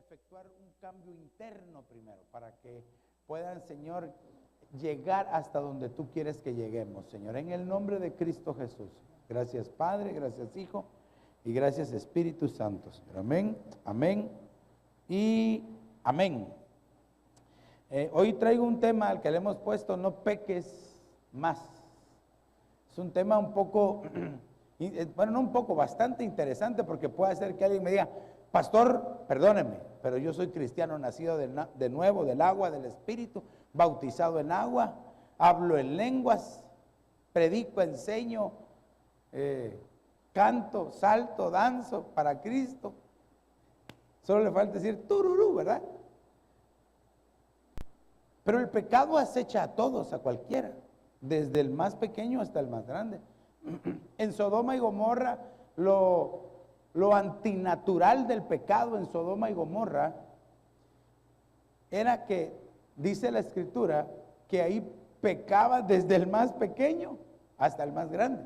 efectuar un cambio interno primero, para que puedan, Señor, llegar hasta donde tú quieres que lleguemos, Señor, en el nombre de Cristo Jesús. Gracias, Padre, gracias, Hijo, y gracias, Espíritu Santo. Señor. Amén, amén y amén. Hoy traigo un tema al que le hemos puesto: no peques más. Es un tema un poco, bueno, no un poco, bastante interesante, porque puede ser que alguien me diga: pastor, perdóneme, pero yo soy cristiano, nacido de nuevo, del agua, del Espíritu, bautizado en agua, hablo en lenguas, predico, enseño, canto, salto, danzo para Cristo. Solo le falta decir tururú, ¿verdad? Pero el pecado acecha a todos, a cualquiera, desde el más pequeño hasta el más grande. En Sodoma y Gomorra, lo antinatural del pecado en Sodoma y Gomorra era que, dice la Escritura, que ahí pecaba desde el más pequeño hasta el más grande.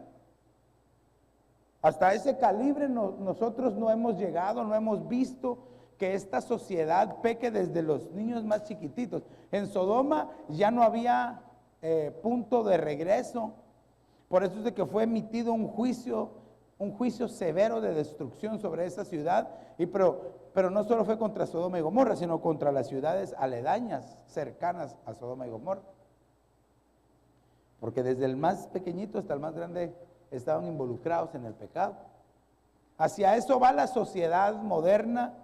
Hasta ese calibre nosotros no hemos llegado, no hemos visto que esta sociedad peque desde los niños más chiquititos. En Sodoma ya no había punto de regreso. Por eso es de que fue emitido un juicio severo de destrucción sobre esa ciudad. Pero no solo fue contra Sodoma y Gomorra, sino contra las ciudades aledañas, cercanas a Sodoma y Gomorra. Porque desde el más pequeñito hasta el más grande estaban involucrados en el pecado. Hacia eso va la sociedad moderna,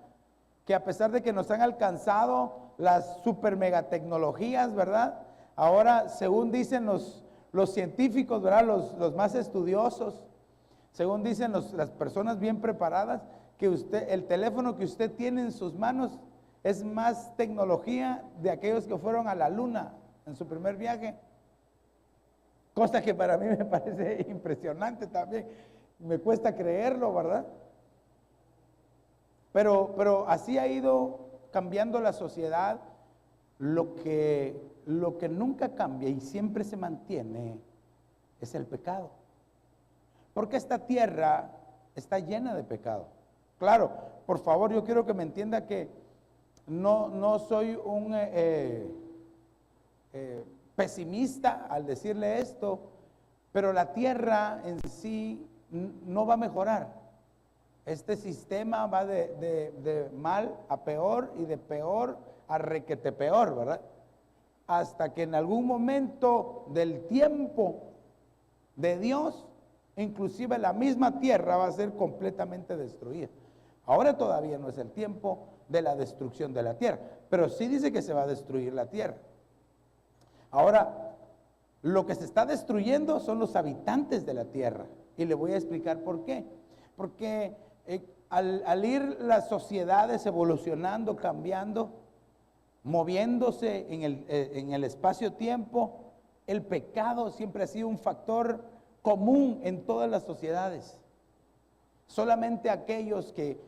que a pesar de que nos han alcanzado las super mega tecnologías, ¿verdad? Ahora, según dicen los científicos, ¿verdad? Los más estudiosos, según dicen las personas bien preparadas, que el teléfono que usted tiene en sus manos es más tecnología de aquellos que fueron a la luna en su primer viaje. Cosa que para mí me parece impresionante también. Me cuesta creerlo, ¿verdad? Pero así ha ido cambiando la sociedad. Lo que nunca cambia y siempre se mantiene es el pecado. Porque esta tierra está llena de pecado. Claro, por favor, yo quiero que me entienda que no soy un pesimista al decirle esto, pero la tierra en sí no va a mejorar. Este sistema va de mal a peor y de peor a requete peor, ¿verdad? Hasta que en algún momento del tiempo de Dios, inclusive la misma tierra va a ser completamente destruida. Ahora todavía no es el tiempo de la destrucción de la tierra, pero sí dice que se va a destruir la tierra. Ahora, lo que se está destruyendo son los habitantes de la tierra, y le voy a explicar por qué. Porque al ir las sociedades evolucionando, cambiando, moviéndose en el espacio-tiempo, el pecado siempre ha sido un factor común en todas las sociedades. Solamente aquellos que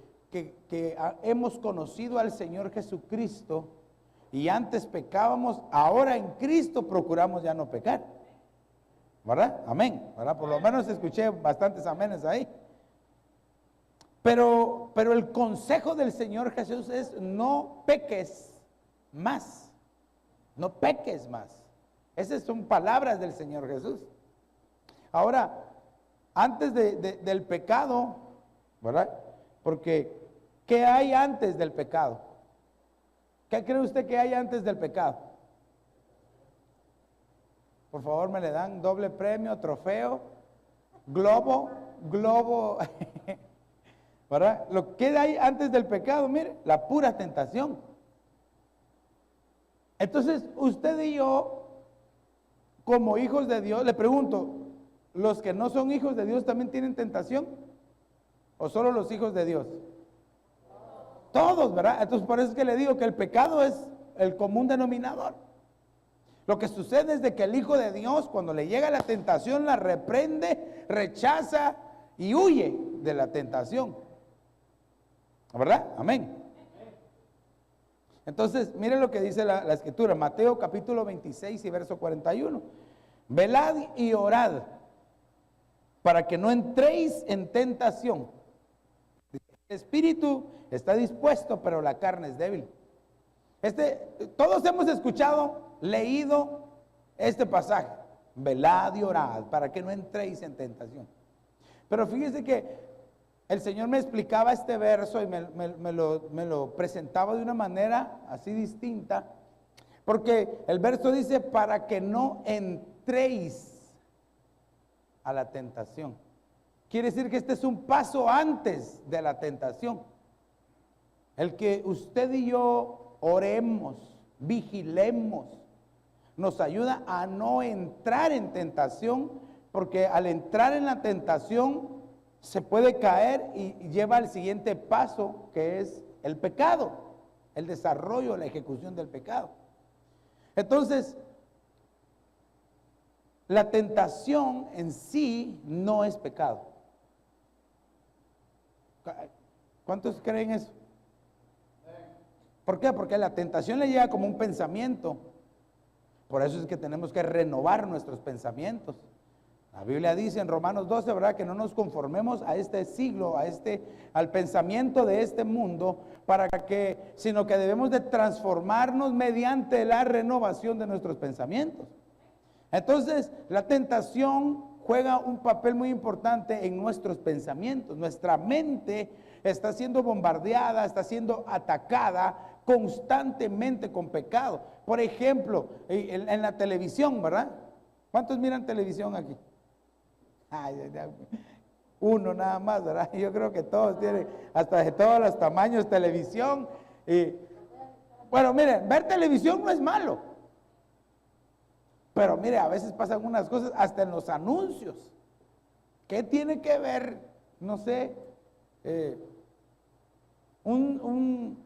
hemos conocido al Señor Jesucristo y antes pecábamos, ahora en Cristo procuramos ya no pecar, ¿verdad? Amén, ¿verdad? Por lo menos escuché bastantes amenes ahí. Pero el consejo del Señor Jesús es: no peques más, no peques más. Esas son palabras del Señor Jesús. Ahora, antes del pecado, ¿verdad? Porque, ¿qué hay antes del pecado? ¿Qué cree usted que hay antes del pecado? Por favor, me le dan doble premio, trofeo, globo, ¿verdad? Lo que hay antes del pecado, mire, la pura tentación. Entonces, usted y yo, como hijos de Dios, le pregunto: ¿los que no son hijos de Dios también tienen tentación? ¿O solo los hijos de Dios? Todos, ¿verdad? Entonces, por eso es que le digo que el pecado es el común denominador. Lo que sucede es de que el Hijo de Dios, cuando le llega la tentación, la reprende, rechaza y huye de la tentación, ¿verdad? Amén. Entonces, miren lo que dice la Escritura, Mateo capítulo 26 y verso 41. Velad y orad para que no entréis en tentación. El espíritu está dispuesto, pero la carne es débil. Todos hemos escuchado, leído este pasaje. Velad y orad para que no entréis en tentación. Pero fíjese que el Señor me explicaba este verso y me lo presentaba de una manera así distinta. Porque el verso dice, para que no entréis a la tentación. Quiere decir que este es un paso antes de la tentación. El que usted y yo oremos, vigilemos, nos ayuda a no entrar en tentación, porque al entrar en la tentación se puede caer y lleva al siguiente paso, que es el pecado, el desarrollo, la ejecución del pecado. Entonces, la tentación en sí no es pecado. ¿Cuántos creen eso? ¿Por qué? Porque la tentación le llega como un pensamiento. Por eso es que tenemos que renovar nuestros pensamientos. La Biblia dice en Romanos 12, ¿verdad? Que no nos conformemos a este siglo, al pensamiento de este mundo, sino que debemos de transformarnos mediante la renovación de nuestros pensamientos. Entonces, la tentación juega un papel muy importante en nuestros pensamientos. Nuestra mente está siendo bombardeada, está siendo atacada constantemente con pecado. Por ejemplo, en la televisión, ¿verdad? ¿Cuántos miran televisión aquí? Uno nada más, ¿verdad? Yo creo que todos tienen, hasta de todos los tamaños, televisión. Bueno, miren, ver televisión no es malo. Pero mire, a veces pasan unas cosas hasta en los anuncios. ¿Qué tiene que ver, no sé, un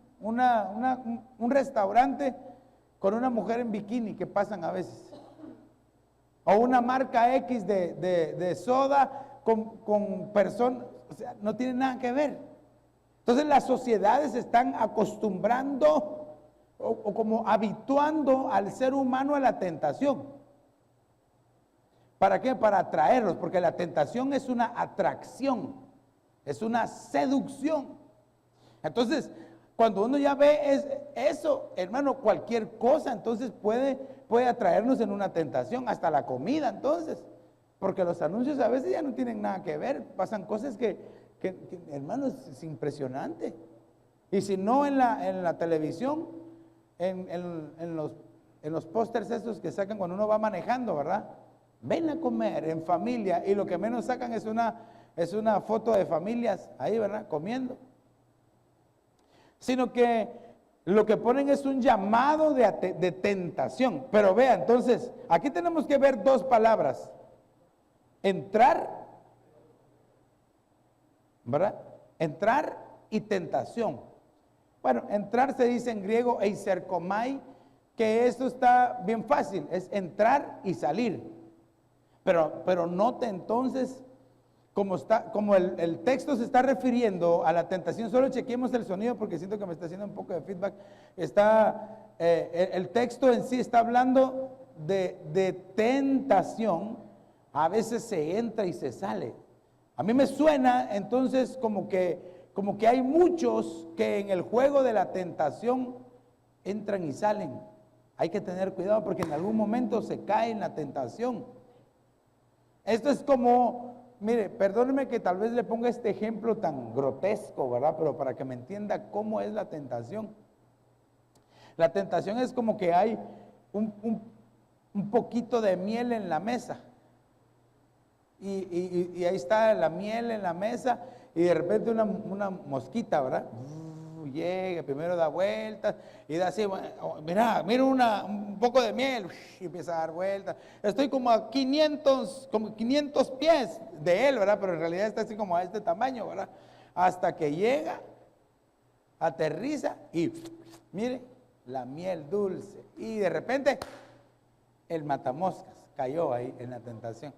restaurante con una mujer en bikini que pasan a veces? O una marca X de soda con personas, o sea, no tiene nada que ver. Entonces las sociedades se están acostumbrando o como habituando al ser humano a la tentación. ¿Para qué? Para atraerlos, porque la tentación es una atracción, es una seducción. Entonces, cuando uno ya ve eso, hermano, cualquier cosa, entonces puede atraernos en una tentación, hasta la comida, entonces. Porque los anuncios a veces ya no tienen nada que ver, pasan cosas que hermano, es impresionante. Y si no en la televisión, en los pósters esos que sacan cuando uno va manejando, ¿verdad? Ven a comer en familia, y lo que menos sacan es una foto de familias ahí, ¿verdad? Comiendo. Sino que lo que ponen es un llamado de tentación. Pero vea, entonces, aquí tenemos que ver dos palabras. Entrar, ¿verdad? Entrar y tentación. Bueno, entrar se dice en griego eiserkomai, que esto está bien fácil, es entrar y salir. Pero note entonces, como el texto se está refiriendo a la tentación, solo chequemos el sonido porque siento que me está haciendo un poco de feedback. El texto en sí está hablando de tentación. A veces se entra y se sale. A mí me suena entonces como que hay muchos que en el juego de la tentación entran y salen. Hay que tener cuidado porque en algún momento se cae en la tentación. Esto es como, mire, perdóneme que tal vez le ponga este ejemplo tan grotesco, ¿verdad? Pero para que me entienda cómo es la tentación. La tentación es como que hay un poquito de miel en la mesa. Y ahí está la miel en la mesa y de repente una mosquita, ¿verdad? Llega, primero da vueltas y da así, mira un poco de miel, y empieza a dar vueltas. Estoy como a 500 pies de él, ¿verdad? Pero en realidad está así como a este tamaño, ¿verdad? Hasta que llega, aterriza y mire, la miel dulce. Y de repente el matamoscas cayó ahí en la tentación.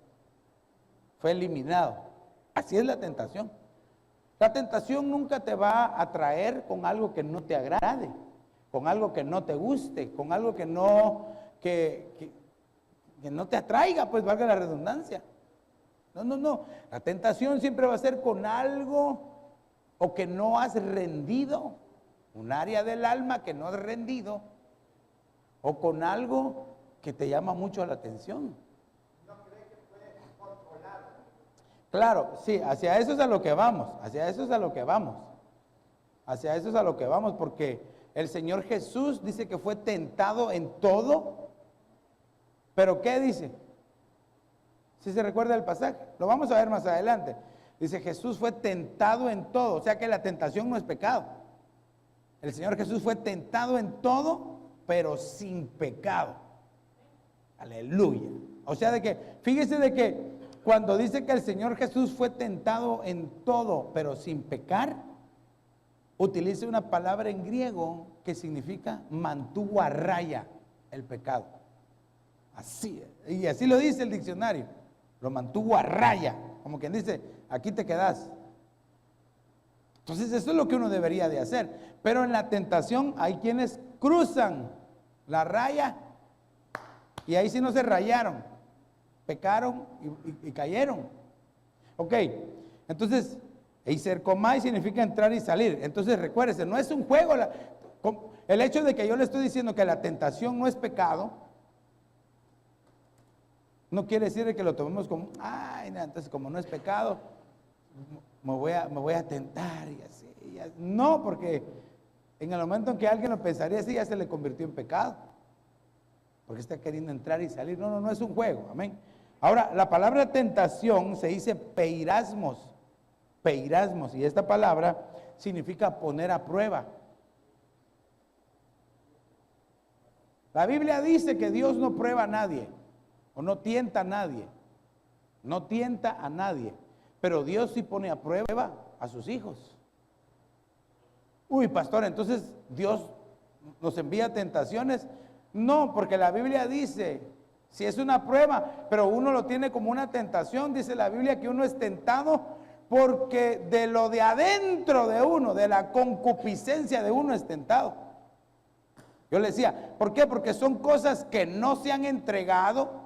Fue eliminado. Así es la tentación. La tentación nunca te va a atraer con algo que no te agrade, con algo que no te guste, con algo que no te atraiga, pues valga la redundancia. No. La tentación siempre va a ser con algo o que no has rendido, un área del alma que no has rendido, o con algo que te llama mucho la atención. Claro, sí, hacia eso es a lo que vamos, hacia eso es a lo que vamos, hacia eso es a lo que vamos, porque el Señor Jesús dice que fue tentado en todo, pero ¿qué dice? Si se recuerda el pasaje, lo vamos a ver más adelante. Dice, Jesús fue tentado en todo, o sea que la tentación no es pecado. El Señor Jesús fue tentado en todo, pero sin pecado. Aleluya. O sea de que, fíjese de que cuando dice que el Señor Jesús fue tentado en todo, pero sin pecar, utiliza una palabra en griego que significa mantuvo a raya el pecado. Así, y así lo dice el diccionario, lo mantuvo a raya, como quien dice, aquí te quedas. Entonces eso es lo que uno debería de hacer, pero en la tentación hay quienes cruzan la raya y ahí sí no se rayaron, pecaron y cayeron. Ok, entonces, eiserkomai significa entrar y salir. Entonces recuérdese, no es un juego. El hecho de que yo le estoy diciendo que la tentación no es pecado, no quiere decir que lo tomemos como, ay, no, entonces como no es pecado, me voy a tentar y así. No, porque en el momento en que alguien lo pensaría así, ya se le convirtió en pecado. Porque está queriendo entrar y salir. No, no es un juego, amén. Ahora, la palabra tentación se dice peirasmos, y esta palabra significa poner a prueba. La Biblia dice que Dios no prueba a nadie, o no tienta a nadie, pero Dios sí pone a prueba a sus hijos. Uy, pastor, entonces Dios nos envía tentaciones. No, porque la Biblia dice, si es una prueba, pero uno lo tiene como una tentación, dice la Biblia que uno es tentado porque de lo de adentro de uno, de la concupiscencia de uno es tentado. Yo le decía, ¿por qué? Porque son cosas que no se han entregado,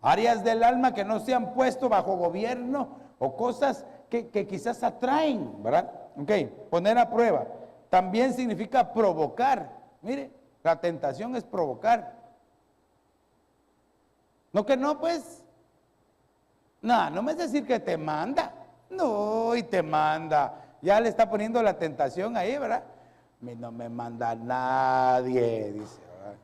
áreas del alma que no se han puesto bajo gobierno, o cosas que quizás atraen, ¿verdad? Ok, poner a prueba. También significa provocar. Mire, la tentación es provocar. No que no, pues. No me es decir que te manda. No, y te manda. Ya le está poniendo la tentación ahí, ¿verdad? A mí no me manda nadie, dice, ¿verdad?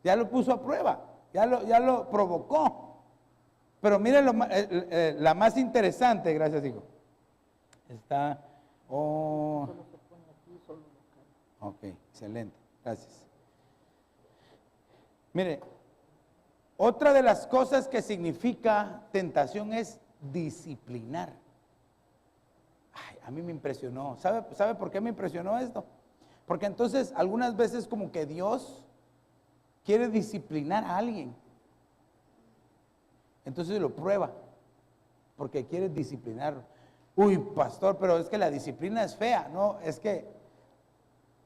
Ya lo puso a prueba, ya lo provocó. Pero mire la más interesante, gracias, hijo. Está, ok, excelente, gracias. Mire, otra de las cosas que significa tentación es disciplinar. Ay, a mí me impresionó. ¿Sabe por qué me impresionó esto? Porque entonces algunas veces como que Dios quiere disciplinar a alguien. Entonces lo prueba, porque quiere disciplinarlo. Uy, pastor, pero es que la disciplina es fea. No, es que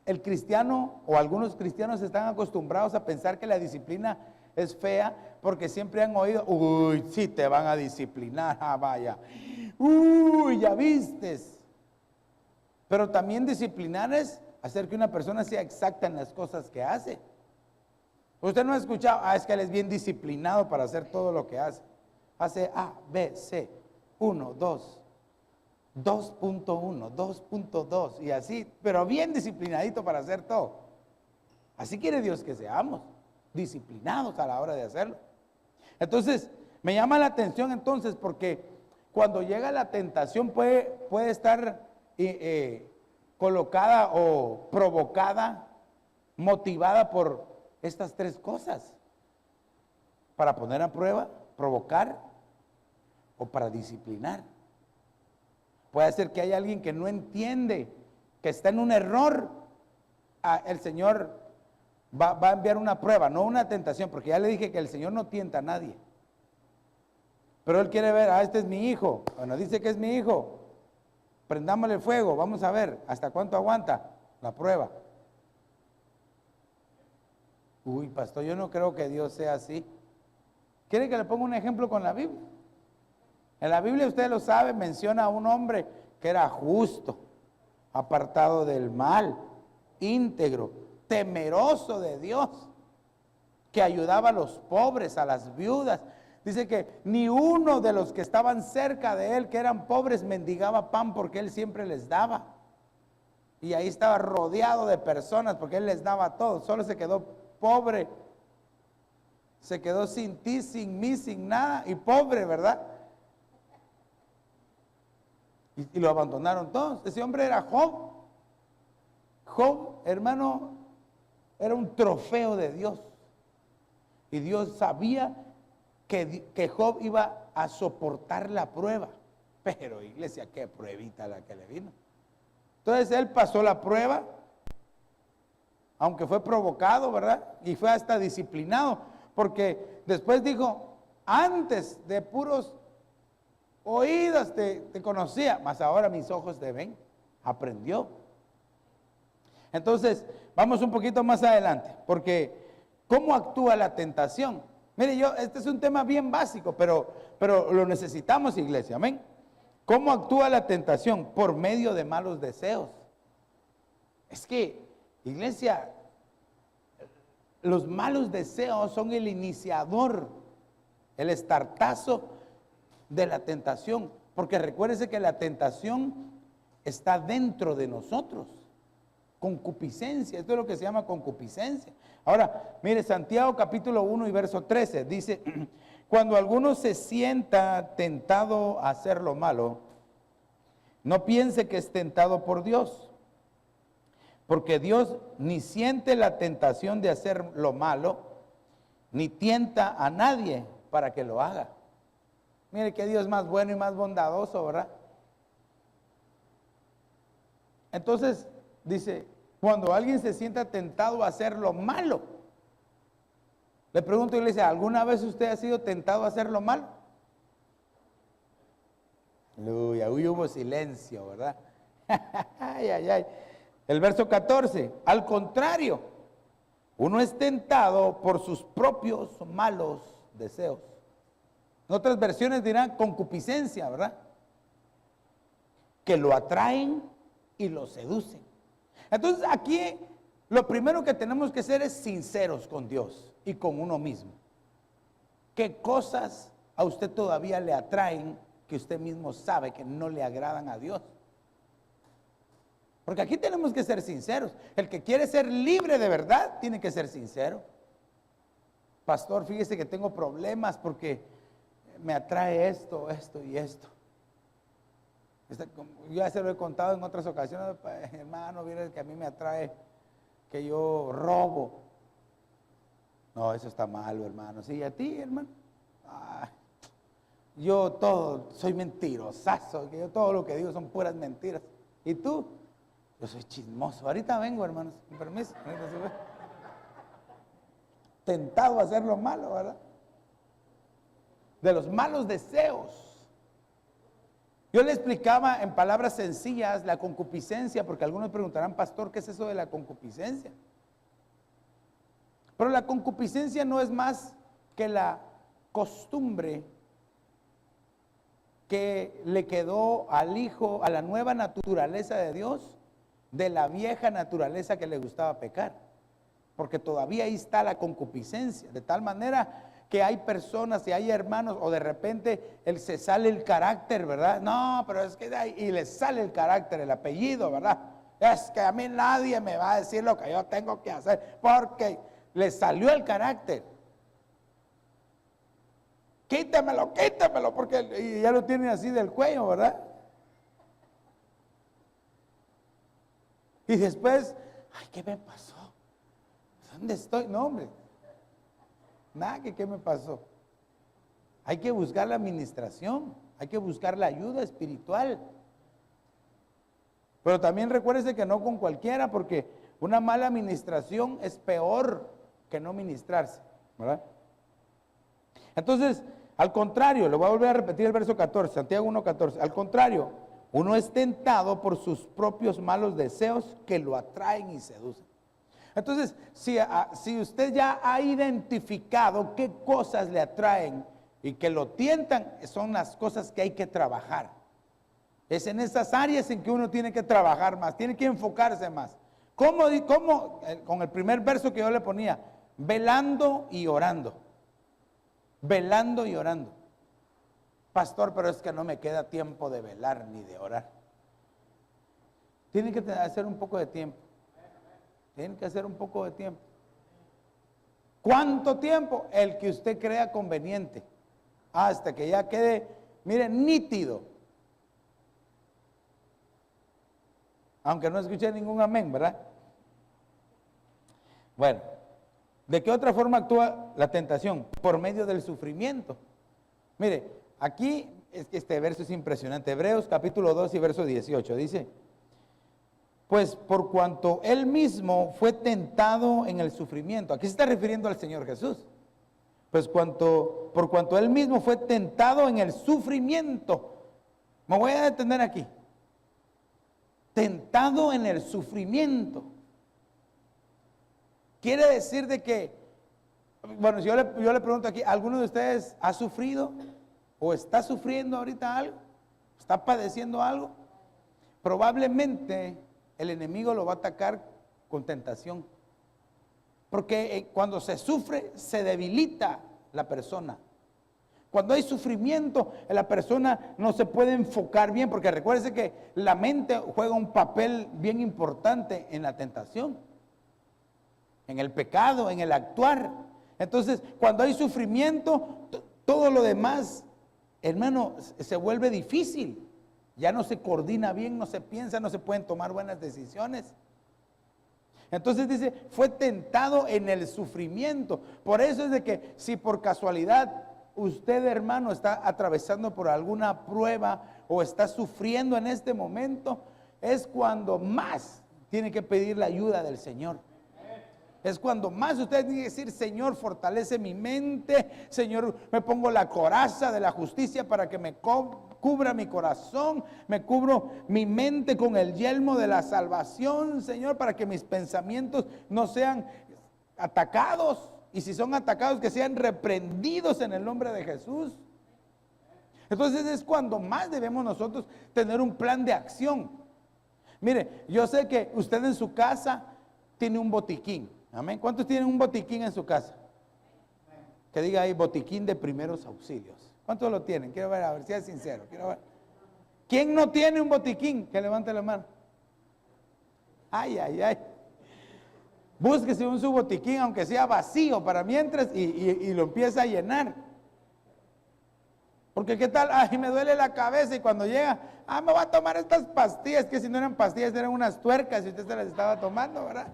el cristiano o algunos cristianos están acostumbrados a pensar que la disciplina es fea porque siempre han oído, uy, sí te van a disciplinar, vaya. Uy, ya vistes. Pero también disciplinar es hacer que una persona sea exacta en las cosas que hace. Usted no ha escuchado, es que él es bien disciplinado para hacer todo lo que hace. Hace A, B, C, 1, 2, 2.1, 2.2 y así, pero bien disciplinadito para hacer todo. Así quiere Dios que seamos, disciplinados a la hora de hacerlo. Entonces, me llama la atención entonces porque cuando llega la tentación puede estar colocada o provocada, motivada por estas tres cosas: para poner a prueba, provocar o para disciplinar. Puede ser que haya alguien que no entiende, que está en un error. El Señor va a enviar una prueba, no una tentación, porque ya le dije que el Señor no tienta a nadie. Pero Él quiere ver, este es mi hijo. Bueno, dice que es mi hijo. Prendámosle el fuego, vamos a ver hasta cuánto aguanta la prueba. Uy, pastor, yo no creo que Dios sea así. ¿Quiere que le ponga un ejemplo con la Biblia? En la Biblia, usted lo sabe, menciona a un hombre que era justo, apartado del mal, íntegro, temeroso de Dios, que ayudaba a los pobres, a las viudas. Dice que ni uno de los que estaban cerca de él, que eran pobres, mendigaba pan, porque él siempre les daba. Y ahí estaba rodeado de personas porque él les daba todo. Solo se quedó pobre, se quedó sin ti, sin mí, sin nada, y pobre, ¿verdad? Y lo abandonaron todos. Ese hombre era Job. Job, hermano, era un trofeo de Dios. Y Dios sabía que Job iba a soportar la prueba. Pero, iglesia, qué pruebita la que le vino. Entonces él pasó la prueba, aunque fue provocado, ¿verdad? Y fue hasta disciplinado, porque después dijo, antes de puros oídos te conocía, mas ahora mis ojos te ven. Aprendió. Entonces, vamos un poquito más adelante, porque ¿cómo actúa la tentación? Mire, este es un tema bien básico, pero lo necesitamos, iglesia, amén. ¿Cómo actúa la tentación? Por medio de malos deseos. Es que, iglesia, los malos deseos son el iniciador, el estartazo de la tentación. Porque recuérdese que la tentación está dentro de nosotros. Concupiscencia, esto es lo que se llama concupiscencia. Ahora, mire, Santiago capítulo 1 y verso 13 dice: cuando alguno se sienta tentado a hacer lo malo, no piense que es tentado por Dios, porque Dios ni siente la tentación de hacer lo malo, ni tienta a nadie para que lo haga. Mire que Dios es más bueno y más bondadoso, ¿verdad? Entonces, dice, cuando alguien se sienta tentado a hacer lo malo, le pregunto, iglesia, ¿alguna vez usted ha sido tentado a hacer lo malo? Aleluya, hoy hubo silencio, ¿verdad? Ay, ay, ay. El verso 14, al contrario, uno es tentado por sus propios malos deseos. En otras versiones dirán concupiscencia, ¿verdad? Que lo atraen y lo seducen. Entonces aquí lo primero que tenemos que ser es sinceros con Dios y con uno mismo. ¿Qué cosas a usted todavía le atraen que usted mismo sabe que no le agradan a Dios? Porque aquí tenemos que ser sinceros. El que quiere ser libre de verdad tiene que ser sincero. Pastor, fíjese que tengo problemas porque me atrae esto, esto y esto. Yo ya se lo he contado en otras ocasiones, hermano, mire que a mí me atrae que yo robo. No, eso está malo, hermano. Sí, a ti, hermano. Yo soy mentirosazo, que yo todo lo que digo son puras mentiras. ¿Y tú? Yo soy chismoso. Ahorita vengo, hermanos, con permiso. Tentado a hacer lo malo, ¿verdad? De los malos deseos. Yo le explicaba en palabras sencillas la concupiscencia, porque algunos preguntarán, pastor, ¿qué es eso de la concupiscencia? Pero la concupiscencia no es más que la costumbre que le quedó al hijo, a la nueva naturaleza de Dios, de la vieja naturaleza que le gustaba pecar. Porque todavía ahí está la concupiscencia, de tal manera que hay personas y hay hermanos, o de repente se sale el carácter, ¿verdad? No, pero es que de ahí, y le sale el carácter, el apellido, ¿verdad? Es que a mí nadie me va a decir lo que yo tengo que hacer, porque le salió el carácter. Quítemelo, quítemelo, porque ya lo tienen así del cuello, ¿verdad? Y después, ay, ¿qué me pasó? ¿Dónde estoy? No, hombre. Nada, ¿qué me pasó? Hay que buscar la administración, hay que buscar la ayuda espiritual. Pero también recuérdese que no con cualquiera, porque una mala administración es peor que no ministrarse, ¿verdad? Entonces, al contrario, le voy a volver a repetir el verso 14, Santiago 1:14. Al contrario, uno es tentado por sus propios malos deseos que lo atraen y seducen. Entonces, si usted ya ha identificado qué cosas le atraen y que lo tientan, son las cosas que hay que trabajar. Es en esas áreas en que uno tiene que trabajar más, tiene que enfocarse más. ¿Cómo? Con el primer verso que yo le ponía, velando y orando. Velando y orando. Pastor, pero es que no me queda tiempo de velar ni de orar. Tiene que hacer un poco de tiempo. Tiene que hacer un poco de tiempo. ¿Cuánto tiempo? El que usted crea conveniente. Hasta que ya quede, mire, nítido. Aunque no escuché ningún amén, ¿verdad? Bueno, ¿de qué otra forma actúa la tentación? Por medio del sufrimiento. Mire, aquí este verso es impresionante. Hebreos capítulo 2 y verso 18 dice: pues por cuanto él mismo fue tentado en el sufrimiento. Aquí se está refiriendo al Señor Jesús. Pues por cuanto él mismo fue tentado en el sufrimiento. Me voy a detener aquí. Tentado en el sufrimiento. Quiere decir de que, bueno, si yo le pregunto aquí, ¿alguno de ustedes ha sufrido o está sufriendo ahorita algo? ¿Está padeciendo algo? Probablemente el enemigo lo va a atacar con tentación. Porque cuando se sufre, se debilita la persona. Cuando hay sufrimiento, la persona no se puede enfocar bien, porque recuérdese que la mente juega un papel bien importante en la tentación, en el pecado, en el actuar. Entonces, cuando hay sufrimiento, todo lo demás, hermano, se vuelve difícil. Ya no se coordina bien, no se piensa, no se pueden tomar buenas decisiones. Entonces dice, fue tentado en el sufrimiento. Por eso es de que si por casualidad usted, hermano, está atravesando por alguna prueba o está sufriendo en este momento, es cuando más tiene que pedir la ayuda del Señor. Es cuando más usted tiene que decir: Señor, fortalece mi mente. Señor, me pongo la coraza de la justicia para que me cubra mi corazón. Me cubro mi mente con el yelmo de la salvación, Señor, para que mis pensamientos no sean atacados. Y si son atacados, que sean reprendidos en el nombre de Jesús. Entonces es cuando más debemos nosotros tener un plan de acción. Mire, yo sé que usted en su casa tiene un botiquín. Amén. ¿Cuántos tienen un botiquín en su casa? Que diga ahí, botiquín de primeros auxilios. ¿Cuántos lo tienen? Quiero ver, a ver si es sincero. Quiero ver. ¿Quién no tiene un botiquín? Que levante la mano. Ay, ay, ay. Búsquese su botiquín, aunque sea vacío, para mientras, y lo empieza a llenar. Porque qué tal, ay, me duele la cabeza, y cuando llega, me voy a tomar estas pastillas, que si no eran pastillas, eran unas tuercas, y usted se las estaba tomando, ¿verdad?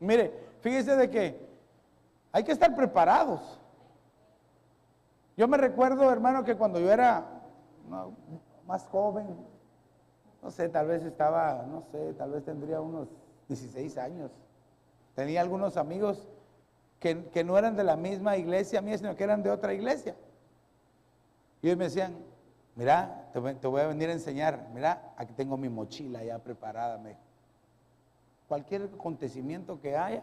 Mire, fíjese de que hay que estar preparados. Yo me recuerdo, hermano, que cuando yo era más joven, no sé, tal vez estaba, no sé, tal vez tendría unos 16 años. Tenía algunos amigos que no eran de la misma iglesia mía, sino que eran de otra iglesia. Y ellos me decían: mira, te voy a venir a enseñar, mira, aquí tengo mi mochila ya preparada, me dijo. Cualquier acontecimiento que haya,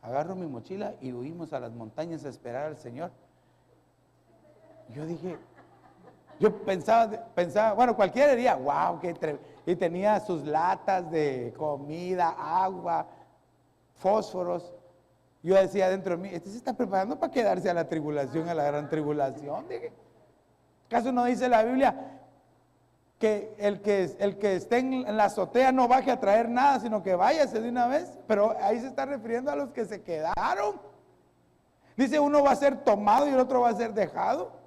agarro mi mochila y huimos a las montañas a esperar al Señor. Yo dije, yo pensaba, bueno, cualquiera diría, wow, y tenía sus latas de comida, agua, fósforos. Yo decía dentro de mí, este se está preparando para quedarse a la tribulación, a la gran tribulación. Dije, ¿acaso no dice la Biblia que el que esté en la azotea no baje a traer nada, sino que váyase de una vez? Pero ahí se está refiriendo a los que se quedaron. Dice, uno va a ser tomado y el otro va a ser dejado.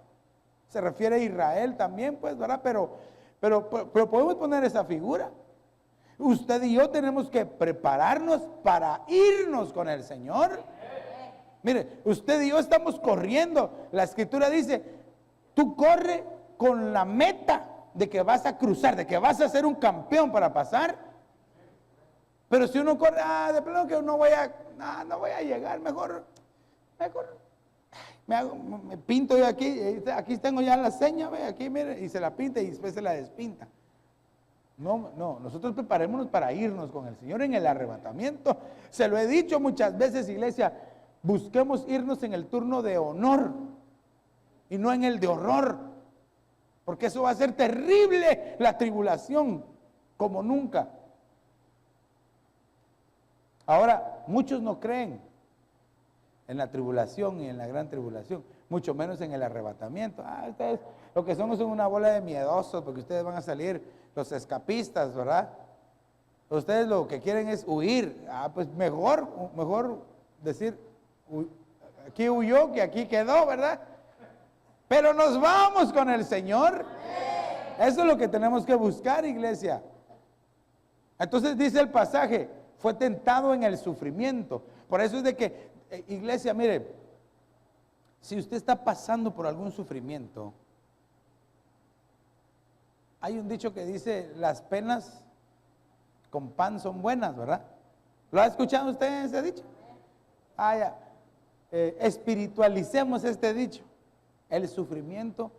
Se refiere a Israel también, pues, ¿verdad? Pero podemos poner esa figura. Usted y yo tenemos que prepararnos para irnos con el Señor. Mire, usted y yo estamos corriendo. La Escritura dice, tú corre con la meta de que vas a cruzar, de que vas a ser un campeón para pasar. Pero si uno corre, de plano que no voy a llegar, mejor me pinto yo aquí tengo ya la seña, ve, aquí mire, y se la pinta y después se la despinta. No, no, nosotros preparémonos para irnos con el Señor en el arrebatamiento. Se lo he dicho muchas veces, iglesia, busquemos irnos en el turno de honor y no en el de horror, porque eso va a ser terrible, la tribulación, como nunca. Ahora, muchos no creen en la tribulación y en la gran tribulación, mucho menos en el arrebatamiento. Ustedes lo que son una bola de miedosos, porque ustedes van a salir los escapistas, ¿verdad? Ustedes lo que quieren es huir. Pues mejor decir, aquí huyó que aquí quedó, ¿verdad? Pero nos vamos con el Señor. Eso es lo que tenemos que buscar, iglesia. Entonces dice el pasaje, fue tentado en el sufrimiento. Por eso es de que, iglesia, mire, si usted está pasando por algún sufrimiento, hay un dicho que dice, las penas con pan son buenas, ¿verdad? ¿Lo ha escuchado usted ese dicho? Ya. Espiritualicemos este dicho. El sufrimiento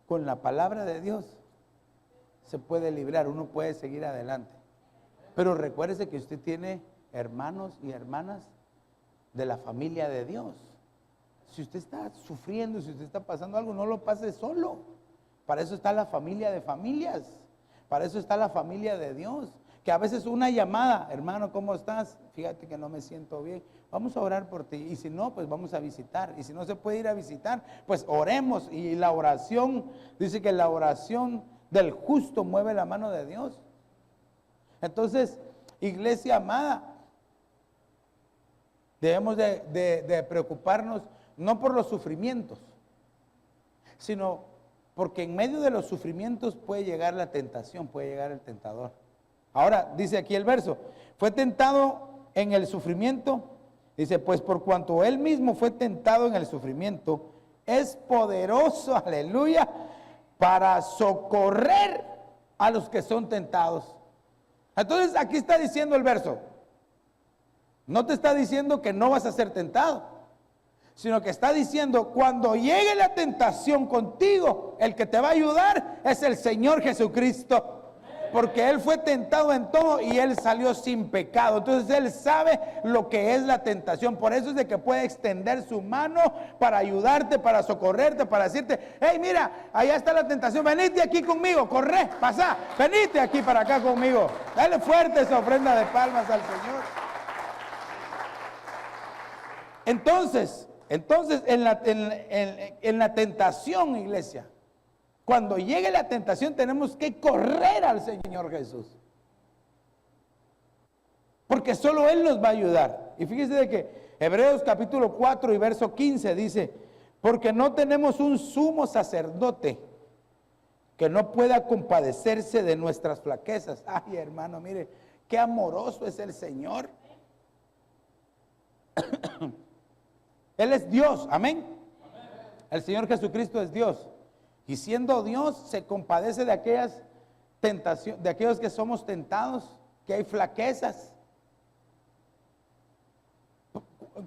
con la palabra de Dios se puede librar, uno puede seguir adelante. Pero recuérdese que usted tiene hermanos y hermanas de la familia de Dios. Si usted está sufriendo, si usted está pasando algo, no lo pase solo. Para eso está la familia de familias. Para eso está la familia de Dios. Que a veces una llamada, hermano, ¿cómo estás? Fíjate que no me siento bien. Vamos a orar por ti. Y si no, pues vamos a visitar. Y si no se puede ir a visitar, pues oremos. Y la oración, dice que la oración del justo mueve la mano de Dios. Entonces, iglesia amada, debemos de preocuparnos no por los sufrimientos, sino porque en medio de los sufrimientos puede llegar la tentación, puede llegar el tentador. Ahora, dice aquí el verso, fue tentado en el sufrimiento, dice, pues por cuanto él mismo fue tentado en el sufrimiento, es poderoso, aleluya, para socorrer a los que son tentados. Entonces, aquí está diciendo el verso, no te está diciendo que no vas a ser tentado, sino que está diciendo, cuando llegue la tentación contigo, el que te va a ayudar es el Señor Jesucristo. Porque Él fue tentado en todo y Él salió sin pecado. Entonces Él sabe lo que es la tentación. Por eso es de que puede extender su mano para ayudarte, para socorrerte, para decirte, hey, mira, allá está la tentación, venite aquí conmigo, corre, pasa, venite aquí para acá conmigo. Dale fuerte esa ofrenda de palmas al Señor. Entonces en la tentación, iglesia, cuando llegue la tentación tenemos que correr al Señor Jesús. Porque solo Él nos va a ayudar. Y fíjese de que Hebreos capítulo 4 y verso 15 dice, porque no tenemos un sumo sacerdote que no pueda compadecerse de nuestras flaquezas. Ay, hermano, mire, qué amoroso es el Señor. Él es Dios, amén. El Señor Jesucristo es Dios. Y siendo Dios, se compadece de aquellas tentaciones, de aquellos que somos tentados, que hay flaquezas.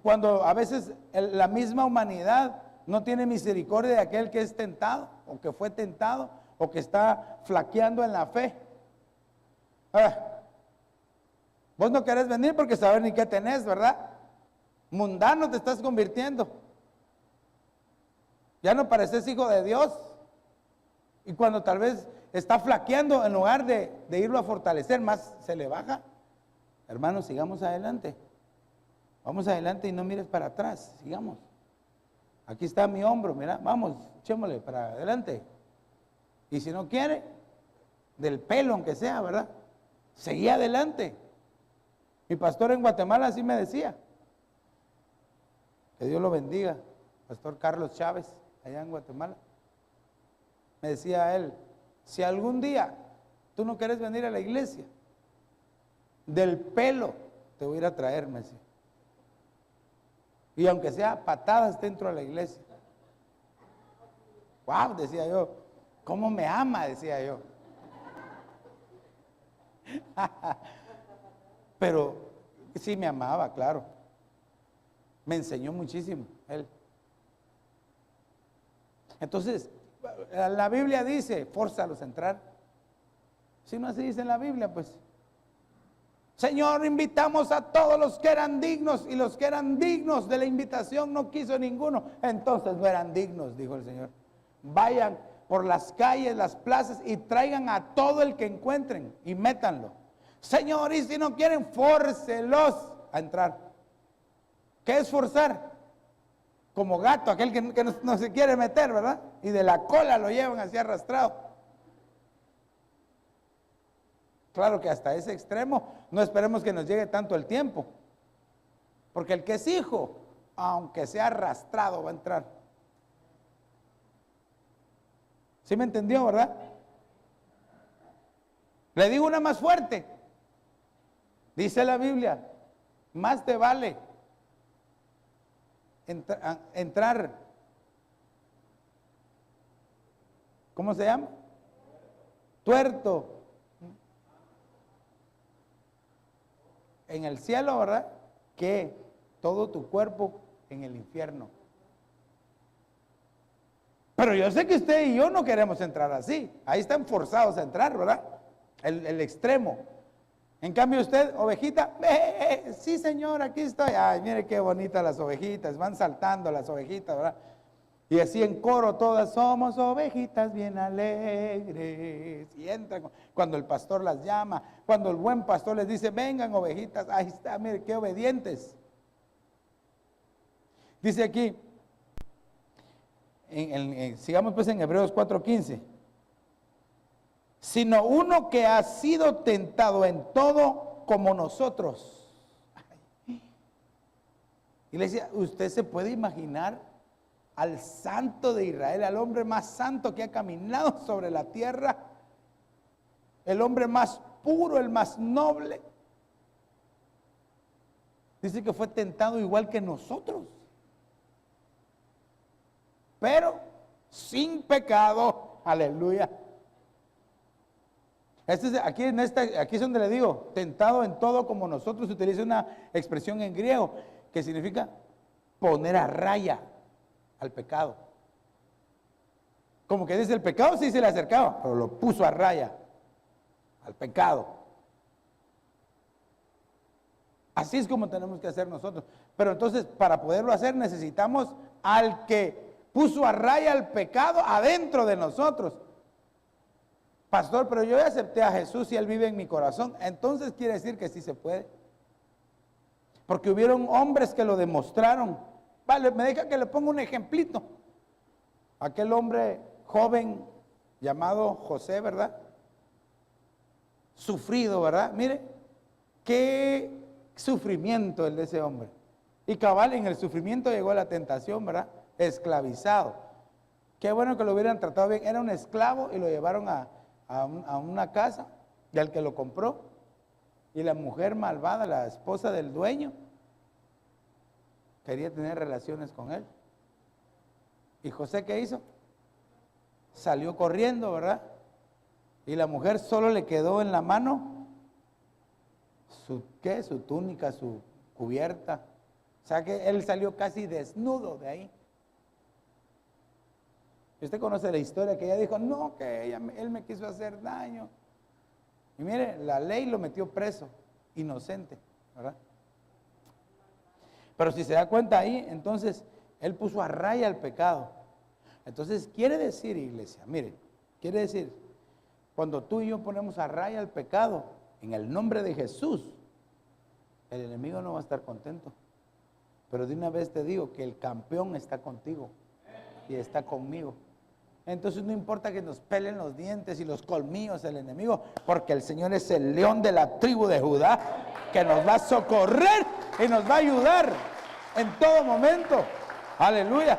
Cuando a veces la misma humanidad no tiene misericordia de aquel que es tentado, o que fue tentado, o que está flaqueando en la fe. Vos no querés venir porque saber ni qué tenés, ¿verdad? Mundano te estás convirtiendo. Ya no pareces hijo de Dios. Y cuando tal vez está flaqueando, en lugar de irlo a fortalecer, más se le baja. Hermanos, sigamos adelante. Vamos adelante y no mires para atrás. Sigamos. Aquí está mi hombro, mira, vamos, echémosle para adelante. Y si no quiere, del pelo aunque sea, ¿verdad? Seguí adelante. Mi pastor en Guatemala así me decía. Que Dios lo bendiga, pastor Carlos Chávez, allá en Guatemala. Me decía él, si algún día tú no quieres venir a la iglesia, del pelo te voy a ir a traer, me decía. Y aunque sea patadas dentro de la iglesia. Wow, decía yo, ¿cómo me ama? Decía yo. Pero sí me amaba, claro. Me enseñó muchísimo él. Entonces, la Biblia dice, fórzalos a entrar. Si no así dice en la Biblia, pues. Señor, invitamos a todos los que eran dignos, y los que eran dignos de la invitación no quiso ninguno. Entonces no eran dignos, dijo el Señor. Vayan por las calles, las plazas, y traigan a todo el que encuentren y métanlo. Señor, y si no quieren, fórcelos a entrar. ¿Qué es forzar? Como gato, aquel que no se quiere meter, ¿verdad? Y de la cola lo llevan así arrastrado. Claro que hasta ese extremo no esperemos que nos llegue tanto el tiempo. Porque el que es hijo, aunque sea arrastrado, va a entrar. ¿Sí me entendió, verdad? Le digo una más fuerte. Dice la Biblia, más te vale entrar, ¿cómo se llama? Tuerto en el cielo, ¿verdad? Que todo tu cuerpo en el infierno. Pero yo sé que usted y yo no queremos entrar así. Ahí están forzados a entrar, ¿verdad? El extremo. En cambio usted, ovejita, sí señor, aquí estoy. Ay, mire qué bonitas las ovejitas, van saltando las ovejitas, ¿verdad? Y así en coro todas somos ovejitas bien alegres. Y entran cuando el pastor las llama, cuando el buen pastor les dice, vengan ovejitas, ahí está, mire qué obedientes. Dice aquí, sigamos pues en Hebreos 4:15. Sino uno que ha sido tentado en todo como nosotros. Iglesia, ¿usted se puede imaginar al santo de Israel, al hombre más santo que ha caminado sobre la tierra, el hombre más puro, el más noble? Dice que fue tentado igual que nosotros, pero sin pecado. Aleluya. Aquí es donde le digo, tentado en todo como nosotros. Se utiliza una expresión en griego que significa poner a raya al pecado. Como que dice, el pecado sí se le acercaba, pero lo puso a raya al pecado. Así es como tenemos que hacer nosotros. Pero entonces, para poderlo hacer, necesitamos al que puso a raya al pecado adentro de nosotros. Pastor, pero yo ya acepté a Jesús y Él vive en mi corazón. Entonces quiere decir que sí se puede. Porque hubieron hombres que lo demostraron. Vale, me deja que le ponga un ejemplito. Aquel hombre joven llamado José, ¿verdad? Sufrido, ¿verdad? Mire, qué sufrimiento el de ese hombre. Y cabal, en el sufrimiento llegó la tentación, ¿verdad? Esclavizado. Qué bueno que lo hubieran tratado bien. Era un esclavo y lo llevaron a una casa del que lo compró, y la mujer malvada, la esposa del dueño, quería tener relaciones con él. ¿Y José qué hizo? Salió corriendo, ¿verdad? Y la mujer solo le quedó en la mano su túnica, su cubierta. O sea que él salió casi desnudo de ahí. Usted conoce la historia, que ella dijo, no, que él me quiso hacer daño. Y mire, la ley lo metió preso, inocente, ¿verdad? Pero si se da cuenta ahí, entonces, él puso a raya el pecado. Entonces, quiere decir, iglesia, mire, quiere decir, cuando tú y yo ponemos a raya el pecado, en el nombre de Jesús, el enemigo no va a estar contento. Pero de una vez te digo que el campeón está contigo y está conmigo. Entonces no importa que nos pelen los dientes y los colmillos el enemigo, porque el Señor es el león de la tribu de Judá, que nos va a socorrer y nos va a ayudar en todo momento. Aleluya.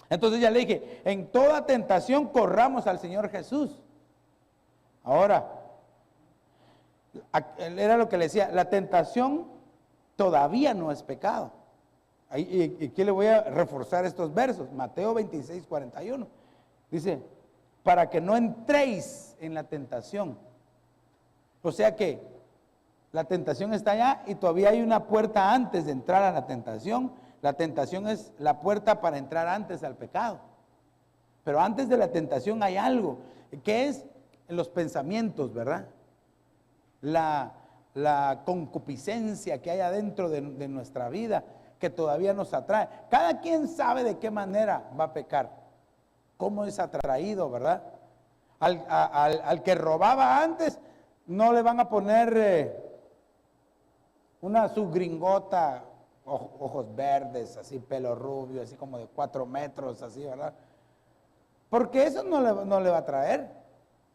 Entonces ya le dije, en toda tentación corramos al Señor Jesús. Ahora, era lo que le decía, la tentación todavía no es pecado. Y aquí le voy a reforzar estos versos. Mateo 26:41 dice, para que no entréis en la tentación. O sea que la tentación está allá y todavía hay una puerta antes de entrar a la tentación. La tentación es la puerta para entrar antes al pecado. Pero antes de la tentación hay algo, que es en los pensamientos, ¿verdad? La concupiscencia que hay adentro de nuestra vida, que todavía nos atrae. Cada quien sabe de qué manera va a pecar, cómo es atraído, ¿verdad? Al que robaba antes, no le van a poner una subgringota, ojos verdes, así, pelo rubio, así como de 4 metros, así, ¿verdad? Porque eso no le va a traer.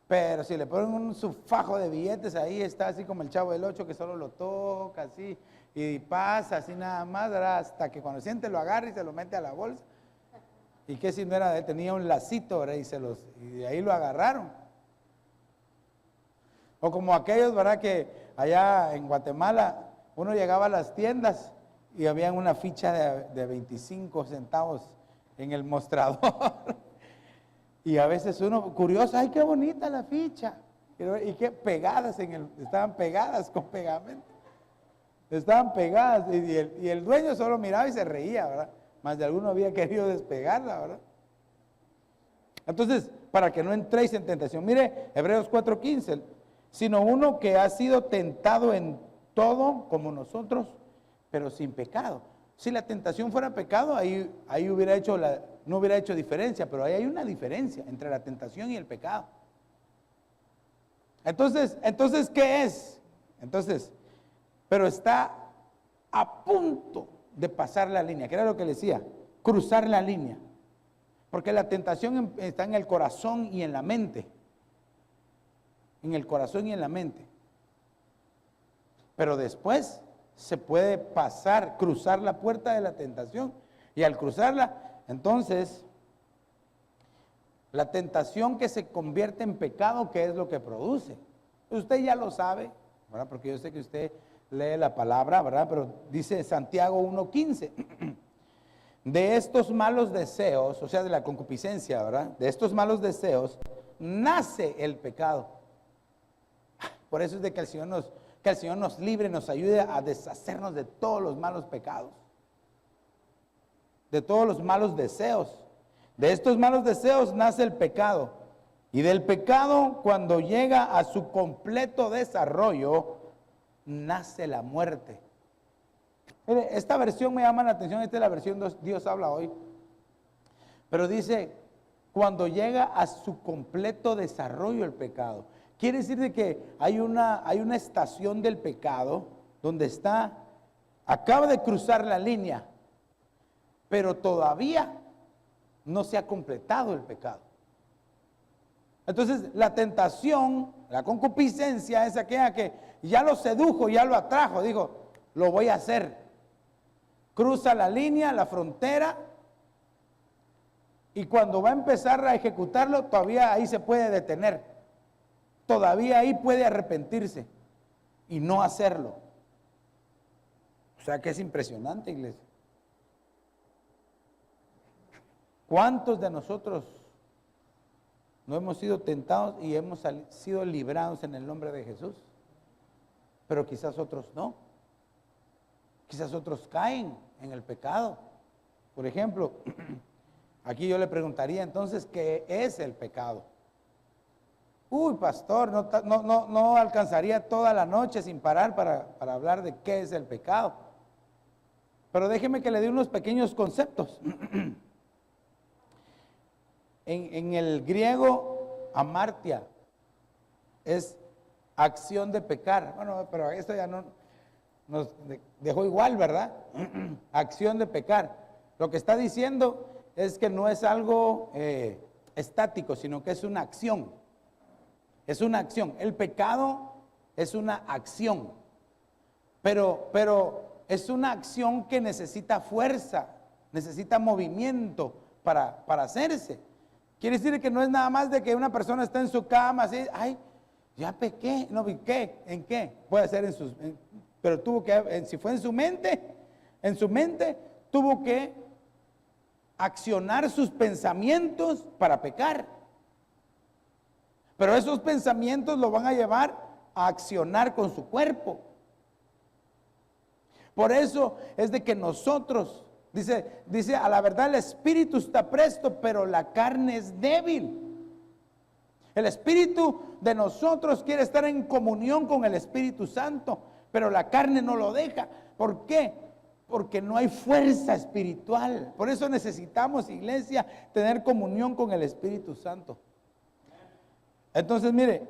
Pero si le ponen su fajo de billetes, ahí está así como el Chavo del 8, que solo lo toca así y pasa así nada más, ¿verdad? Hasta que cuando siente lo agarra y se lo mete a la bolsa. Y que si no era de él, tenía un lacito, ¿verdad? Y de ahí lo agarraron. O como aquellos, ¿verdad? Que allá en Guatemala uno llegaba a las tiendas y había una ficha de 25 centavos en el mostrador. Y a veces uno, curioso, ¡ay, qué bonita la ficha! Y que pegadas estaban pegadas con pegamento. Estaban pegadas y el dueño solo miraba y se reía, ¿verdad? Más de alguno había querido despegarla, ¿verdad? Entonces, para que no entréis en tentación, mire Hebreos 4:15, sino uno que ha sido tentado en todo como nosotros, pero sin pecado. Si la tentación fuera pecado, ahí no hubiera hecho diferencia, pero ahí hay una diferencia entre la tentación y el pecado. Entonces, ¿qué es? Pero está a punto de pasar la línea, que era lo que le decía, cruzar la línea. Porque la tentación está en el corazón y en la mente. En el corazón y en la mente. Pero después se puede cruzar la puerta de la tentación. Y al cruzarla, entonces, la tentación que se convierte en pecado, ¿qué es lo que produce? Usted ya lo sabe, ¿verdad? Porque yo sé que usted lee la palabra, ¿verdad? Pero dice Santiago 1:15, de estos malos deseos, o sea, de la concupiscencia, ¿verdad? De estos malos deseos nace el pecado. Por eso es de que el Señor nos libre, nos ayude a deshacernos de todos los malos pecados, de todos los malos deseos. De estos malos deseos nace el pecado. Y del pecado, cuando llega a su completo desarrollo, nace la muerte. Mire, esta versión me llama la atención, esta es la versión Dios habla hoy. Pero dice, cuando llega a su completo desarrollo el pecado. Quiere decir de que hay una estación del pecado donde acaba de cruzar la línea, pero todavía no se ha completado el pecado. Entonces la tentación, la concupiscencia es aquella que ya lo sedujo, ya lo atrajo, dijo, lo voy a hacer. Cruza la línea, la frontera, y cuando va a empezar a ejecutarlo, todavía ahí se puede detener. Todavía ahí puede arrepentirse y no hacerlo. O sea que es impresionante, iglesia. ¿Cuántos de nosotros no hemos sido tentados y hemos sido librados en el nombre de Jesús? Pero quizás otros no. Quizás otros caen en el pecado. Por ejemplo, aquí yo le preguntaría entonces, ¿qué es el pecado? Uy, pastor, no alcanzaría toda la noche sin parar para hablar de qué es el pecado. Pero déjeme que le dé unos pequeños conceptos. En el griego, amartia es acción de pecar. Bueno, pero esto ya no nos dejó igual, ¿verdad? Acción de pecar. Lo que está diciendo es que no es algo estático, sino que es una acción. Es una acción. El pecado es una acción, pero es una acción que necesita fuerza, necesita movimiento para hacerse. Quiere decir que no es nada más de que una persona está en su cama así, ay, ya pequé, no, ¿qué? ¿En qué? Puede ser pero tuvo que, si fue en su mente tuvo que accionar sus pensamientos para pecar. Pero esos pensamientos lo van a llevar a accionar con su cuerpo. Por eso es de que nosotros, dice, a la verdad el espíritu está presto, pero la carne es débil. El espíritu de nosotros quiere estar en comunión con el Espíritu Santo, pero la carne no lo deja. ¿Por qué? Porque no hay fuerza espiritual. Por eso necesitamos, iglesia, tener comunión con el Espíritu Santo. Entonces, mire,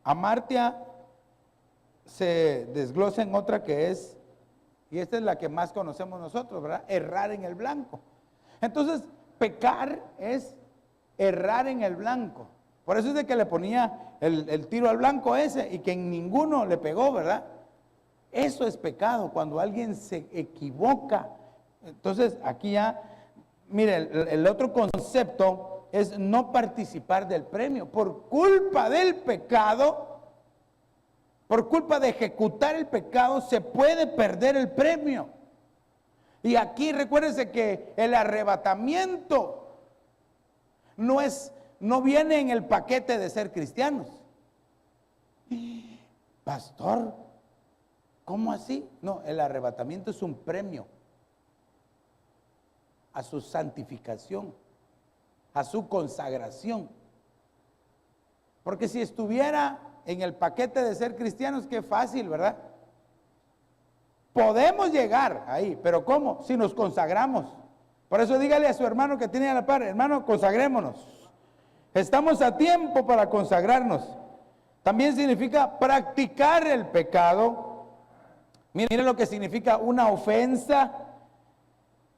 amartia se desglosa en otra que es, y esta es la que más conocemos nosotros, ¿verdad? Errar en el blanco. Entonces, pecar es errar en el blanco. Por eso es de que le ponía el tiro al blanco ese y que en ninguno le pegó, ¿verdad? Eso es pecado, cuando alguien se equivoca. Entonces, aquí ya, mire, el otro concepto es no participar del premio. Por culpa del pecado, por culpa de ejecutar el pecado, se puede perder el premio. Y aquí recuérdense que el arrebatamiento no viene en el paquete de ser cristianos. Pastor, ¿cómo así? No, el arrebatamiento es un premio a su santificación, a su consagración. Porque si estuviera en el paquete de ser cristianos, qué fácil, ¿verdad? Podemos llegar ahí, pero ¿cómo? Si nos consagramos. Por eso dígale a su hermano que tiene a la par, hermano, consagrémonos. Estamos a tiempo para consagrarnos. También significa practicar el pecado. Miren lo que significa una ofensa.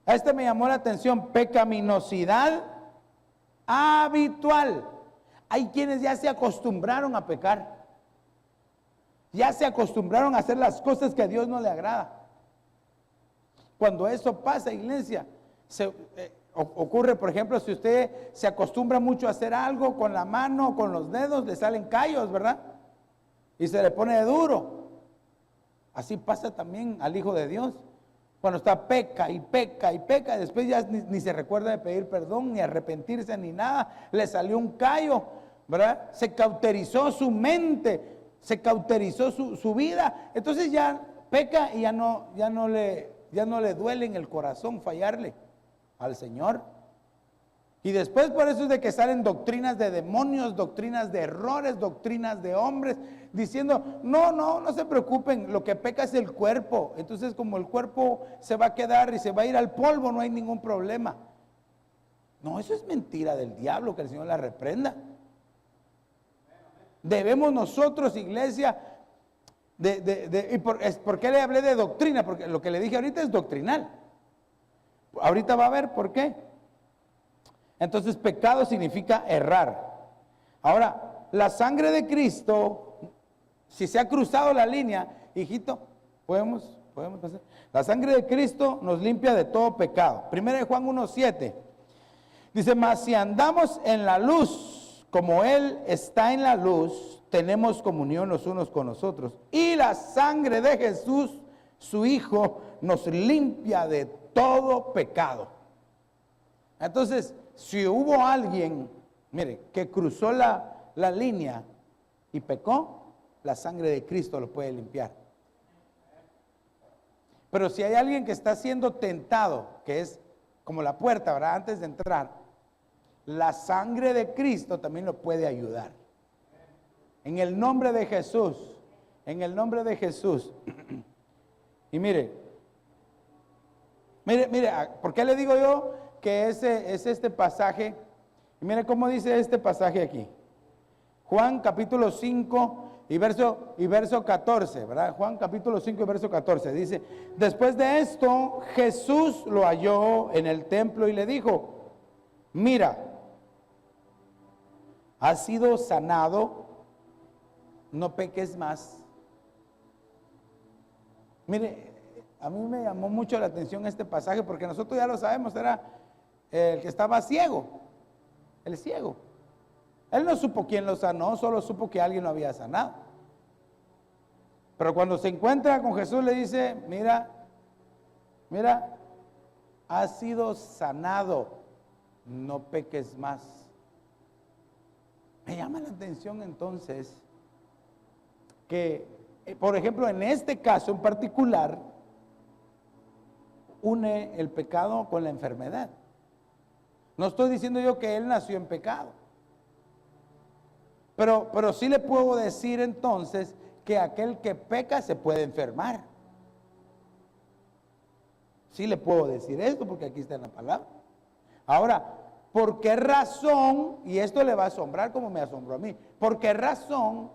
A este me llamó la atención, pecaminosidad habitual. Hay quienes ya se acostumbraron a pecar. Ya se acostumbraron a hacer las cosas que a Dios no le agrada. Cuando eso pasa, iglesia, ocurre, por ejemplo, si usted se acostumbra mucho a hacer algo con la mano o con los dedos, le salen callos, ¿verdad? Y se le pone duro. Así pasa también al Hijo de Dios. Cuando está peca y peca y peca, después ya ni se recuerda de pedir perdón, ni arrepentirse, ni nada. Le salió un callo, ¿verdad? Se cauterizó su mente, se cauterizó su vida. Entonces ya peca y ya no le duele en el corazón fallarle al Señor. Y después por eso es de que salen doctrinas de demonios, doctrinas de errores, doctrinas de hombres, diciendo, no se preocupen, lo que peca es el cuerpo. Entonces como el cuerpo se va a quedar y se va a ir al polvo, no hay ningún problema. No, eso es mentira del diablo, que el Señor la reprenda. Debemos nosotros, iglesia, ¿por qué le hablé de doctrina? Porque lo que le dije ahorita es doctrinal. Ahorita va a ver por qué. Entonces, pecado significa errar. Ahora, la sangre de Cristo, si se ha cruzado la línea, hijito, podemos pasar. La sangre de Cristo nos limpia de todo pecado. 1 Juan 1:7 dice, mas si andamos en la luz, como Él está en la luz, tenemos comunión los unos con los otros. Y la sangre de Jesús, su Hijo, nos limpia de todo pecado. Entonces, si hubo alguien, mire, que cruzó la línea y pecó, la sangre de Cristo lo puede limpiar. Pero si hay alguien que está siendo tentado, que es como la puerta, ¿verdad? Antes de entrar, la sangre de Cristo también lo puede ayudar. En el nombre de Jesús, en el nombre de Jesús. Y mire, ¿por qué le digo yo que ese es este pasaje? Y mire cómo dice este pasaje aquí. Juan capítulo 5 y verso 14, ¿verdad? Juan capítulo 5 y verso 14 dice, después de esto Jesús lo halló en el templo y le dijo, mira, has sido sanado, no peques más. Mire, a mí me llamó mucho la atención este pasaje porque nosotros ya lo sabemos, era el que estaba ciego, el ciego. Él no supo quién lo sanó, solo supo que alguien lo había sanado. Pero cuando se encuentra con Jesús le dice, mira, has sido sanado, no peques más. Me llama la atención entonces que, por ejemplo, en este caso en particular, une el pecado con la enfermedad. No estoy diciendo yo que él nació en pecado. Pero sí le puedo decir entonces que aquel que peca se puede enfermar. Sí le puedo decir esto porque aquí está en la palabra. Ahora, ¿por qué razón? Y esto le va a asombrar como me asombró a mí. ¿Por qué razón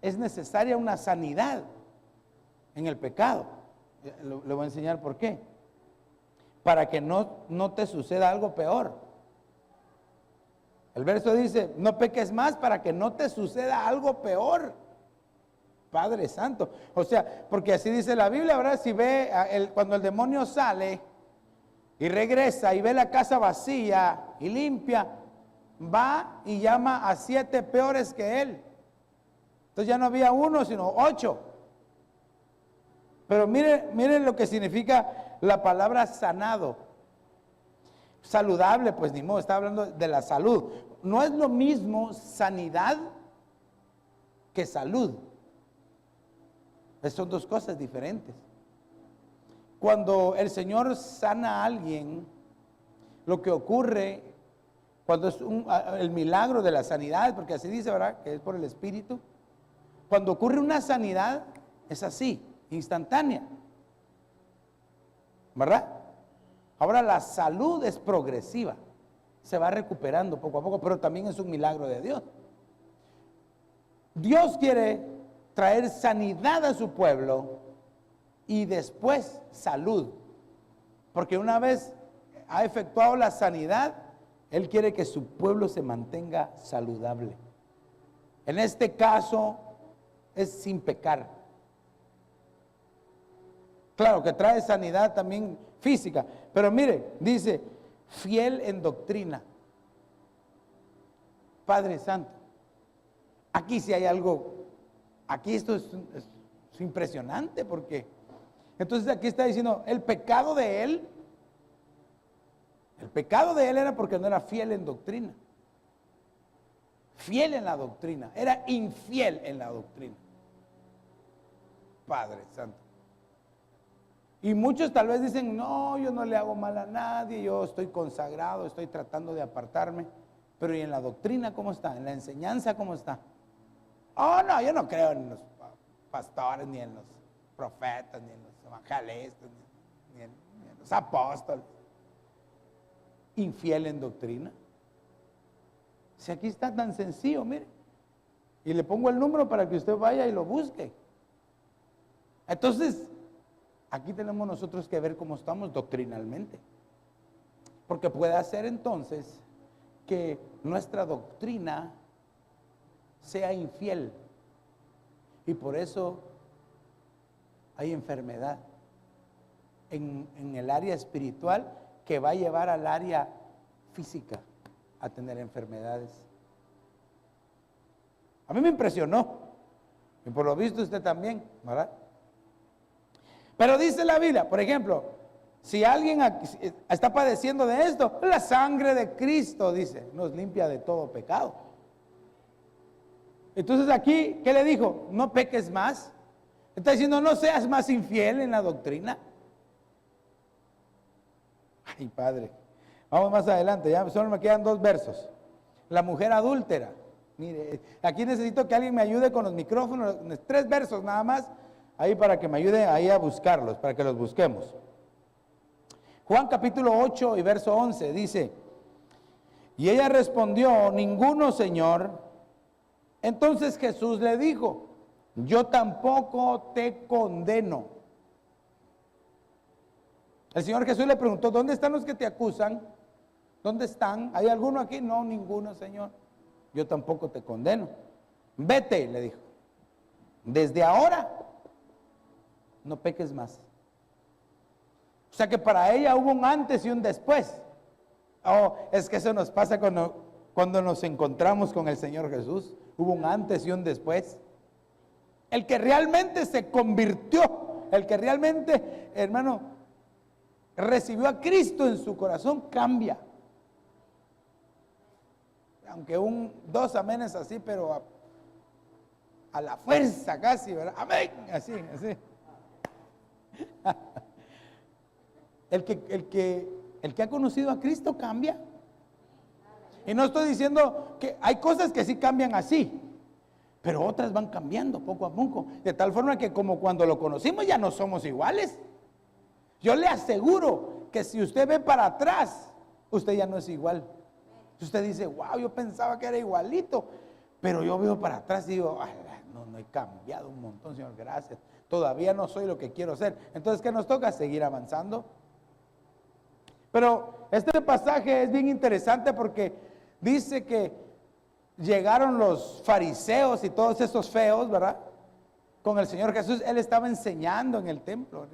es necesaria una sanidad en el pecado? Le voy a enseñar por qué. Para que no te suceda algo peor. El verso dice, no peques más para que no te suceda algo peor. Padre Santo. O sea, porque así dice la Biblia, ¿verdad? Si ve, cuando el demonio sale y regresa y ve la casa vacía y limpia, va y llama a 7 peores que él. Entonces ya no había 1, sino 8. Pero miren lo que significa la palabra sanado. Saludable, pues ni modo, está hablando de la salud. No es lo mismo sanidad que salud. Son dos cosas diferentes. Cuando el Señor sana a alguien, lo que ocurre cuando es el milagro de la sanidad, porque así dice, ¿verdad? Que es por el Espíritu. Cuando ocurre una sanidad, es así, instantánea, ¿verdad? Ahora la salud es progresiva, se va recuperando poco a poco, pero también es un milagro de Dios. Dios quiere traer sanidad a su pueblo y después salud, porque una vez ha efectuado la sanidad, Él quiere que su pueblo se mantenga saludable. En este caso es sin pecar. Claro que trae sanidad también física, pero mire, dice, fiel en doctrina. Padre Santo, aquí sí hay algo, aquí esto es impresionante, porque entonces aquí está diciendo, el pecado de él era porque no era fiel en doctrina. Fiel en la doctrina, era infiel en la doctrina. Padre Santo. Y muchos tal vez dicen, no, yo no le hago mal a nadie, yo estoy consagrado, estoy tratando de apartarme. Pero ¿y en la doctrina cómo está? ¿En la enseñanza cómo está? Oh, no, yo no creo en los pastores, ni en los profetas, ni en los evangelistas, ni en los apóstoles. Infiel en doctrina. Si aquí está tan sencillo, mire. Y le pongo el número para que usted vaya y lo busque. Entonces, aquí tenemos nosotros que ver cómo estamos doctrinalmente. Porque puede ser entonces que nuestra doctrina sea infiel. Y por eso hay enfermedad en el área espiritual que va a llevar al área física a tener enfermedades. A mí me impresionó. Y por lo visto usted también, ¿verdad? Pero dice la Biblia, por ejemplo, si alguien está padeciendo de esto, la sangre de Cristo, dice, nos limpia de todo pecado. Entonces aquí, ¿qué le dijo? No peques más. Está diciendo, no seas más infiel en la doctrina. Ay, Padre. Vamos más adelante, ya solo me quedan 2 versos. La mujer adúltera. Mire, aquí necesito que alguien me ayude con los micrófonos, 3 versos nada más, ahí para que me ayude ahí a buscarlos, para que los busquemos. Juan capítulo 8 y verso 11 dice, y ella respondió, ninguno, Señor. Entonces Jesús le dijo, yo tampoco te condeno. El Señor Jesús le preguntó, ¿dónde están los que te acusan? ¿Dónde están? ¿Hay alguno aquí? No, ninguno, Señor. Yo tampoco te condeno. Vete, le dijo. Desde ahora, no peques más. O sea que para ella hubo un antes y un después. Oh, es que eso nos pasa cuando nos encontramos con el Señor Jesús. Hubo un antes y un después. El que realmente se convirtió, el que realmente, hermano, recibió a Cristo en su corazón, cambia. Aunque 2 amenes así, pero a la fuerza casi, ¿verdad? Amén, así. El que el que ha conocido a Cristo cambia. Y no estoy diciendo que hay cosas que sí cambian así, pero otras van cambiando poco a poco, de tal forma que como cuando lo conocimos ya no somos iguales. Yo le aseguro que si usted ve para atrás, usted ya no es igual. Usted dice, wow, yo pensaba que era igualito, pero yo veo para atrás y digo, no he cambiado un montón, Señor, gracias. Todavía no soy lo que quiero ser. Entonces, ¿qué nos toca? Seguir avanzando. Pero este pasaje es bien interesante porque dice que llegaron los fariseos y todos esos feos, ¿verdad? Con el Señor Jesús. Él estaba enseñando en el templo,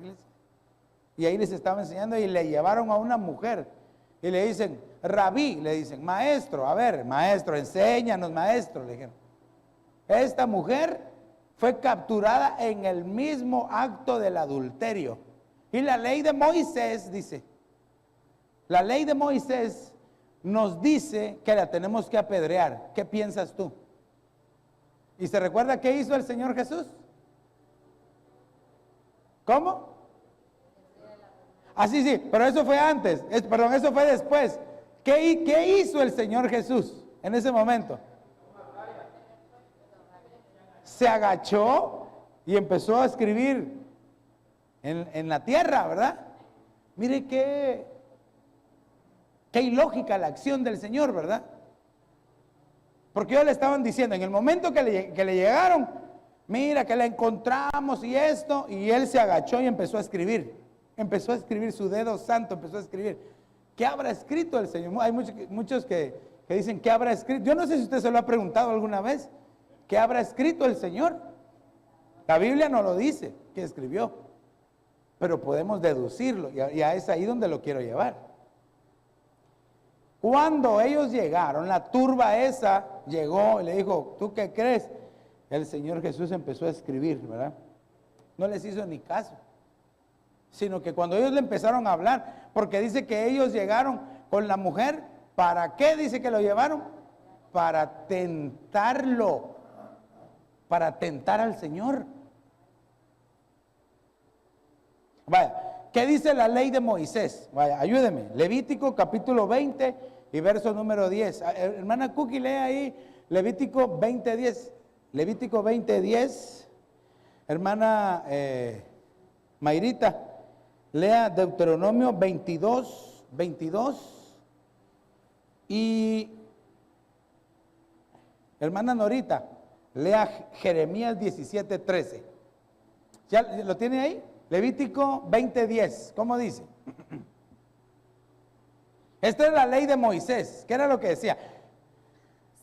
y ahí les estaba enseñando y le llevaron a una mujer y le dicen, rabí, le dicen, maestro, a ver, maestro, enséñanos, maestro, le dijeron. Esta mujer fue capturada en el mismo acto del adulterio. Y la ley de Moisés dice, la ley de Moisés nos dice que la tenemos que apedrear. ¿Qué piensas tú? ¿Y se recuerda qué hizo el Señor Jesús? ¿Cómo? Sí, pero eso fue antes, perdón, eso fue después. ¿Qué hizo el Señor Jesús en ese momento? Se agachó y empezó a escribir en la tierra, ¿verdad? Mire qué ilógica la acción del Señor, ¿verdad? Porque ellos le estaban diciendo, en el momento que le llegaron, mira que la encontramos y esto, y él se agachó y empezó a escribir. Empezó a escribir, su dedo santo empezó a escribir. ¿Qué habrá escrito el Señor? Hay muchos que dicen, ¿qué habrá escrito? Yo no sé si usted se lo ha preguntado alguna vez. ¿Qué habrá escrito el Señor? La Biblia no lo dice, que escribió. Pero podemos deducirlo, y es ahí donde lo quiero llevar. Cuando ellos llegaron, la turba esa llegó y le dijo, ¿tú qué crees? El Señor Jesús empezó a escribir, ¿verdad? No les hizo ni caso. Sino que cuando ellos le empezaron a hablar, porque dice que ellos llegaron con la mujer, ¿para qué dice que lo llevaron? Para tentarlo, para tentar al Señor. Vaya, ¿qué dice la ley de Moisés? Vaya, ayúdeme. Levítico capítulo 20 y verso número 10. Hermana Cookie, lee ahí Levítico 20:10. Levítico 20:10. Hermana Mayrita, lea Deuteronomio 22:22. Y hermana Norita, lea Jeremías 17:13. ¿Ya lo tiene ahí? Levítico 20:10. ¿Cómo dice? Esta es la ley de Moisés. ¿Qué era lo que decía?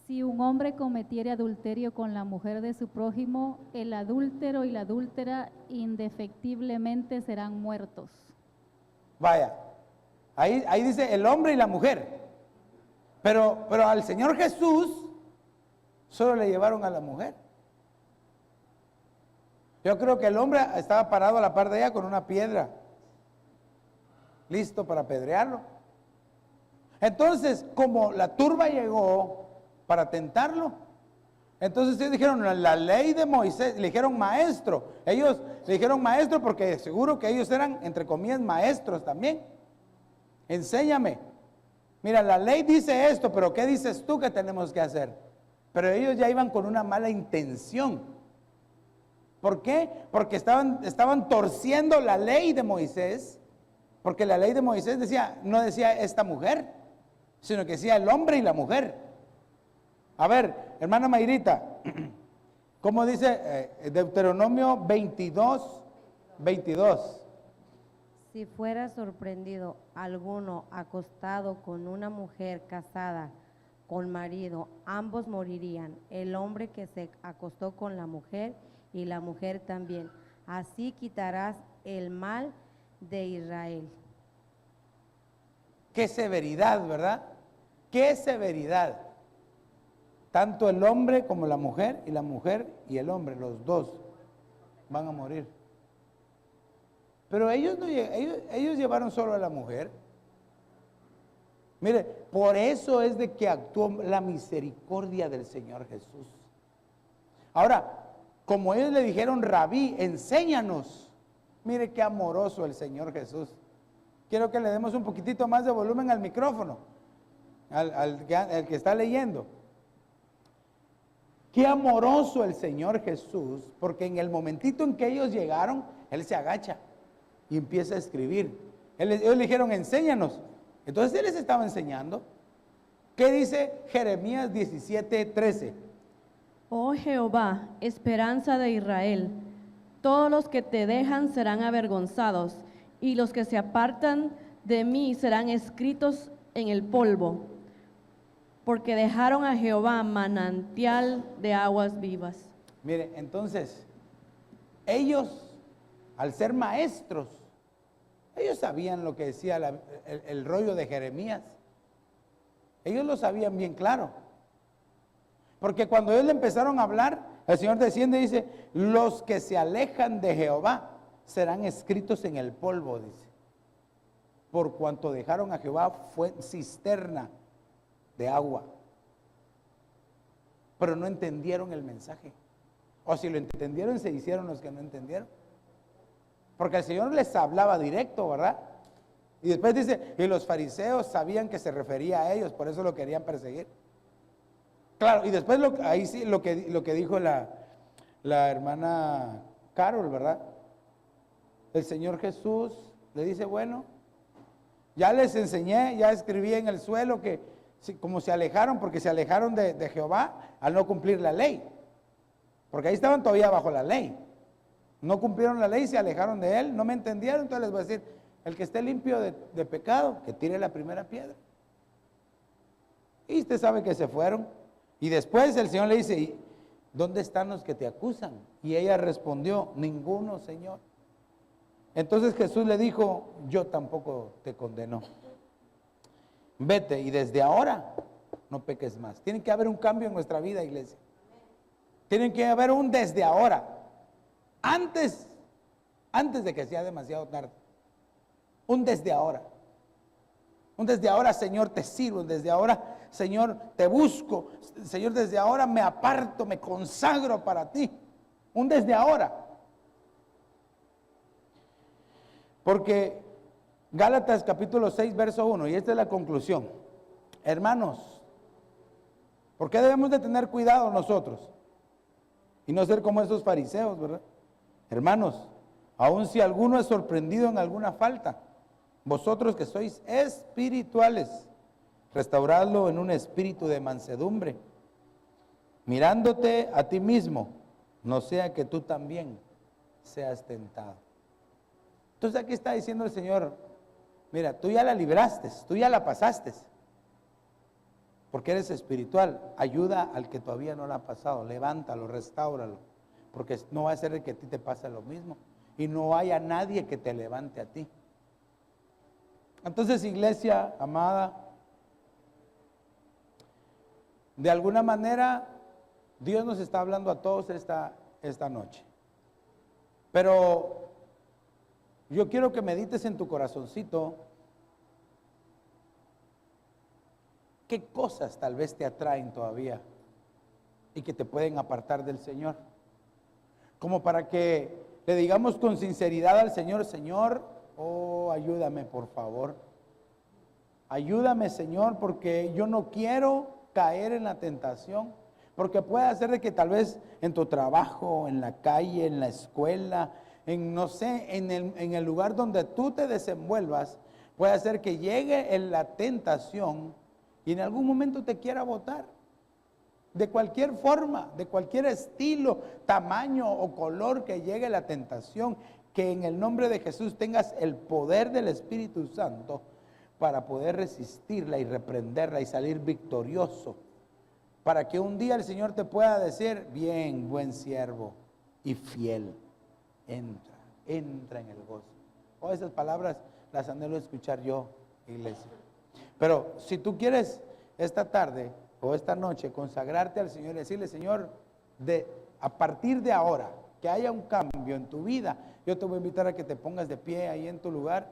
Si un hombre cometiere adulterio con la mujer de su prójimo, el adúltero y la adúltera indefectiblemente serán muertos. Vaya, ahí dice el hombre y la mujer. Pero al Señor Jesús solo le llevaron a la mujer. Yo creo que el hombre estaba parado a la par de ella con una piedra, listo para apedrearlo. Entonces, como la turba llegó para tentarlo, entonces ellos dijeron, la ley de Moisés, le dijeron maestro. Ellos le dijeron maestro porque seguro que ellos eran, entre comillas, maestros también. Enséñame. Mira, la ley dice esto, pero ¿qué dices tú que tenemos que hacer? Pero ellos ya iban con una mala intención. ¿Por qué? Porque estaban torciendo la ley de Moisés, porque la ley de Moisés no decía esta mujer, sino que decía el hombre y la mujer. A ver, hermana Mayrita, ¿cómo dice Deuteronomio 22:22? Si fuera sorprendido alguno acostado con una mujer casada con marido, ambos morirían, el hombre que se acostó con la mujer y la mujer también. Así quitarás el mal de Israel. Qué severidad, ¿verdad? Qué severidad. Tanto el hombre como la mujer y el hombre, los dos van a morir. Pero ellos llevaron solo a la mujer. Mire, por eso es de que actuó la misericordia del Señor Jesús. Ahora, como ellos le dijeron, Rabí, enséñanos. Mire qué amoroso el Señor Jesús. Quiero que le demos un poquitito más de volumen al micrófono, al que está leyendo. Qué amoroso el Señor Jesús, porque en el momentito en que ellos llegaron, Él se agacha y empieza a escribir. Ellos le dijeron, enséñanos. Entonces Él les estaba enseñando. ¿Qué dice Jeremías 17:13? Oh Jehová, esperanza de Israel, todos los que te dejan serán avergonzados, y los que se apartan de mí serán escritos en el polvo, porque dejaron a Jehová manantial de aguas vivas. Mire, entonces, ellos, al ser maestros, ellos sabían lo que decía el rollo de Jeremías. Ellos lo sabían bien claro. Porque cuando ellos le empezaron a hablar, el Señor desciende y dice, los que se alejan de Jehová serán escritos en el polvo, dice. Por cuanto dejaron a Jehová fue cisterna de agua. Pero no entendieron el mensaje. O si lo entendieron, se hicieron los que no entendieron. Porque el Señor les hablaba directo, ¿verdad? Y después dice, y los fariseos sabían que se refería a ellos, por eso lo querían perseguir. Claro, y después ahí sí lo que dijo la hermana Carol, ¿verdad? El Señor Jesús le dice, bueno, ya les enseñé, ya escribí en el suelo que como se alejaron, porque se alejaron de Jehová al no cumplir la ley. Porque ahí estaban todavía bajo la ley. No cumplieron la ley, se alejaron de Él, no me entendieron, entonces les voy a decir, el que esté limpio de pecado, que tire la primera piedra. Y usted sabe que se fueron. Y después el Señor le dice, ¿dónde están los que te acusan? Y ella respondió, ninguno, Señor. Entonces Jesús le dijo, yo tampoco te condeno. Vete y desde ahora no peques más. Tiene que haber un cambio en nuestra vida, iglesia. Tiene que haber un desde ahora. Antes de que sea demasiado tarde. Un desde ahora. Un desde ahora, Señor, te sirvo. Desde ahora, Señor, te busco. Señor, desde ahora me aparto, me consagro para ti. Un desde ahora. Porque Gálatas capítulo 6, verso 1, y esta es la conclusión. Hermanos, ¿por qué debemos de tener cuidado nosotros? Y no ser como esos fariseos, ¿verdad? Hermanos, aun si alguno es sorprendido en alguna falta, vosotros que sois espirituales, restauradlo en un espíritu de mansedumbre, mirándote a ti mismo, no sea que tú también seas tentado. Entonces aquí está diciendo el Señor, mira, tú ya la libraste, tú ya la pasaste, porque eres espiritual, ayuda al que todavía no la ha pasado, levántalo, restáuralo, porque no va a ser que a ti te pase lo mismo, y no haya nadie que te levante a ti. Entonces, iglesia amada, de alguna manera Dios nos está hablando a todos esta noche. Pero yo quiero que medites en tu corazoncito qué cosas tal vez te atraen todavía y que te pueden apartar del Señor. Como para que le digamos con sinceridad al Señor, Señor, oh, ayúdame por favor. Ayúdame, Señor, porque yo no quiero caer en la tentación. Porque puede ser de que tal vez en tu trabajo, en la calle, en la escuela, en no sé, en el lugar donde tú te desenvuelvas, puede ser que llegue en la tentación y en algún momento te quiera botar. De cualquier forma, de cualquier estilo, tamaño o color que llegue la tentación, que en el nombre de Jesús tengas el poder del Espíritu Santo para poder resistirla y reprenderla y salir victorioso. Para que un día el Señor te pueda decir, bien, buen siervo y fiel, entra en el gozo. Oh, esas palabras las anhelo escuchar yo, iglesia. Pero si tú quieres esta tarde o esta noche consagrarte al Señor y decirle, Señor, a partir de ahora, que haya un cambio en tu vida, yo te voy a invitar a que te pongas de pie ahí en tu lugar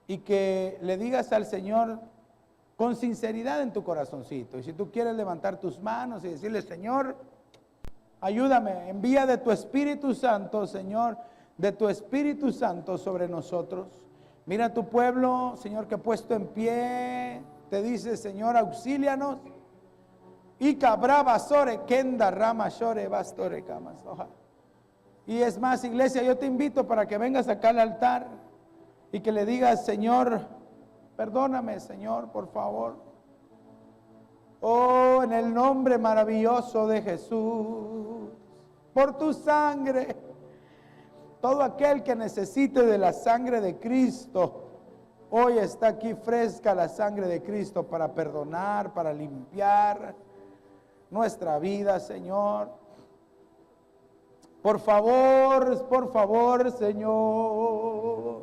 y que le digas al Señor con sinceridad en tu corazoncito. Y si tú quieres levantar tus manos y decirle, Señor, ayúdame, envía de tu Espíritu Santo, Señor, de tu Espíritu Santo sobre nosotros. Mira a tu pueblo, Señor, que puesto en pie, te dice, Señor, auxílianos. Y cabraba sore, kenda rama shore, bastore camas. Y es más, iglesia, yo te invito para que vengas acá al altar y que le digas, Señor, perdóname, Señor, por favor. Oh, en el nombre maravilloso de Jesús, por tu sangre, todo aquel que necesite de la sangre de Cristo, hoy está aquí fresca la sangre de Cristo para perdonar, para limpiar nuestra vida, Señor. Por favor, Señor,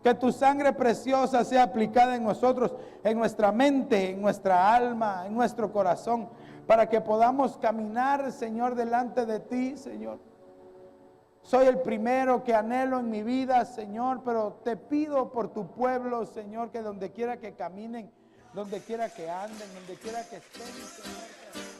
que tu sangre preciosa sea aplicada en nosotros, en nuestra mente, en nuestra alma, en nuestro corazón, para que podamos caminar, Señor, delante de ti, Señor. Soy el primero que anhelo en mi vida, Señor, pero te pido por tu pueblo, Señor, que donde quiera que caminen, donde quiera que anden, donde quiera que estén, Señor,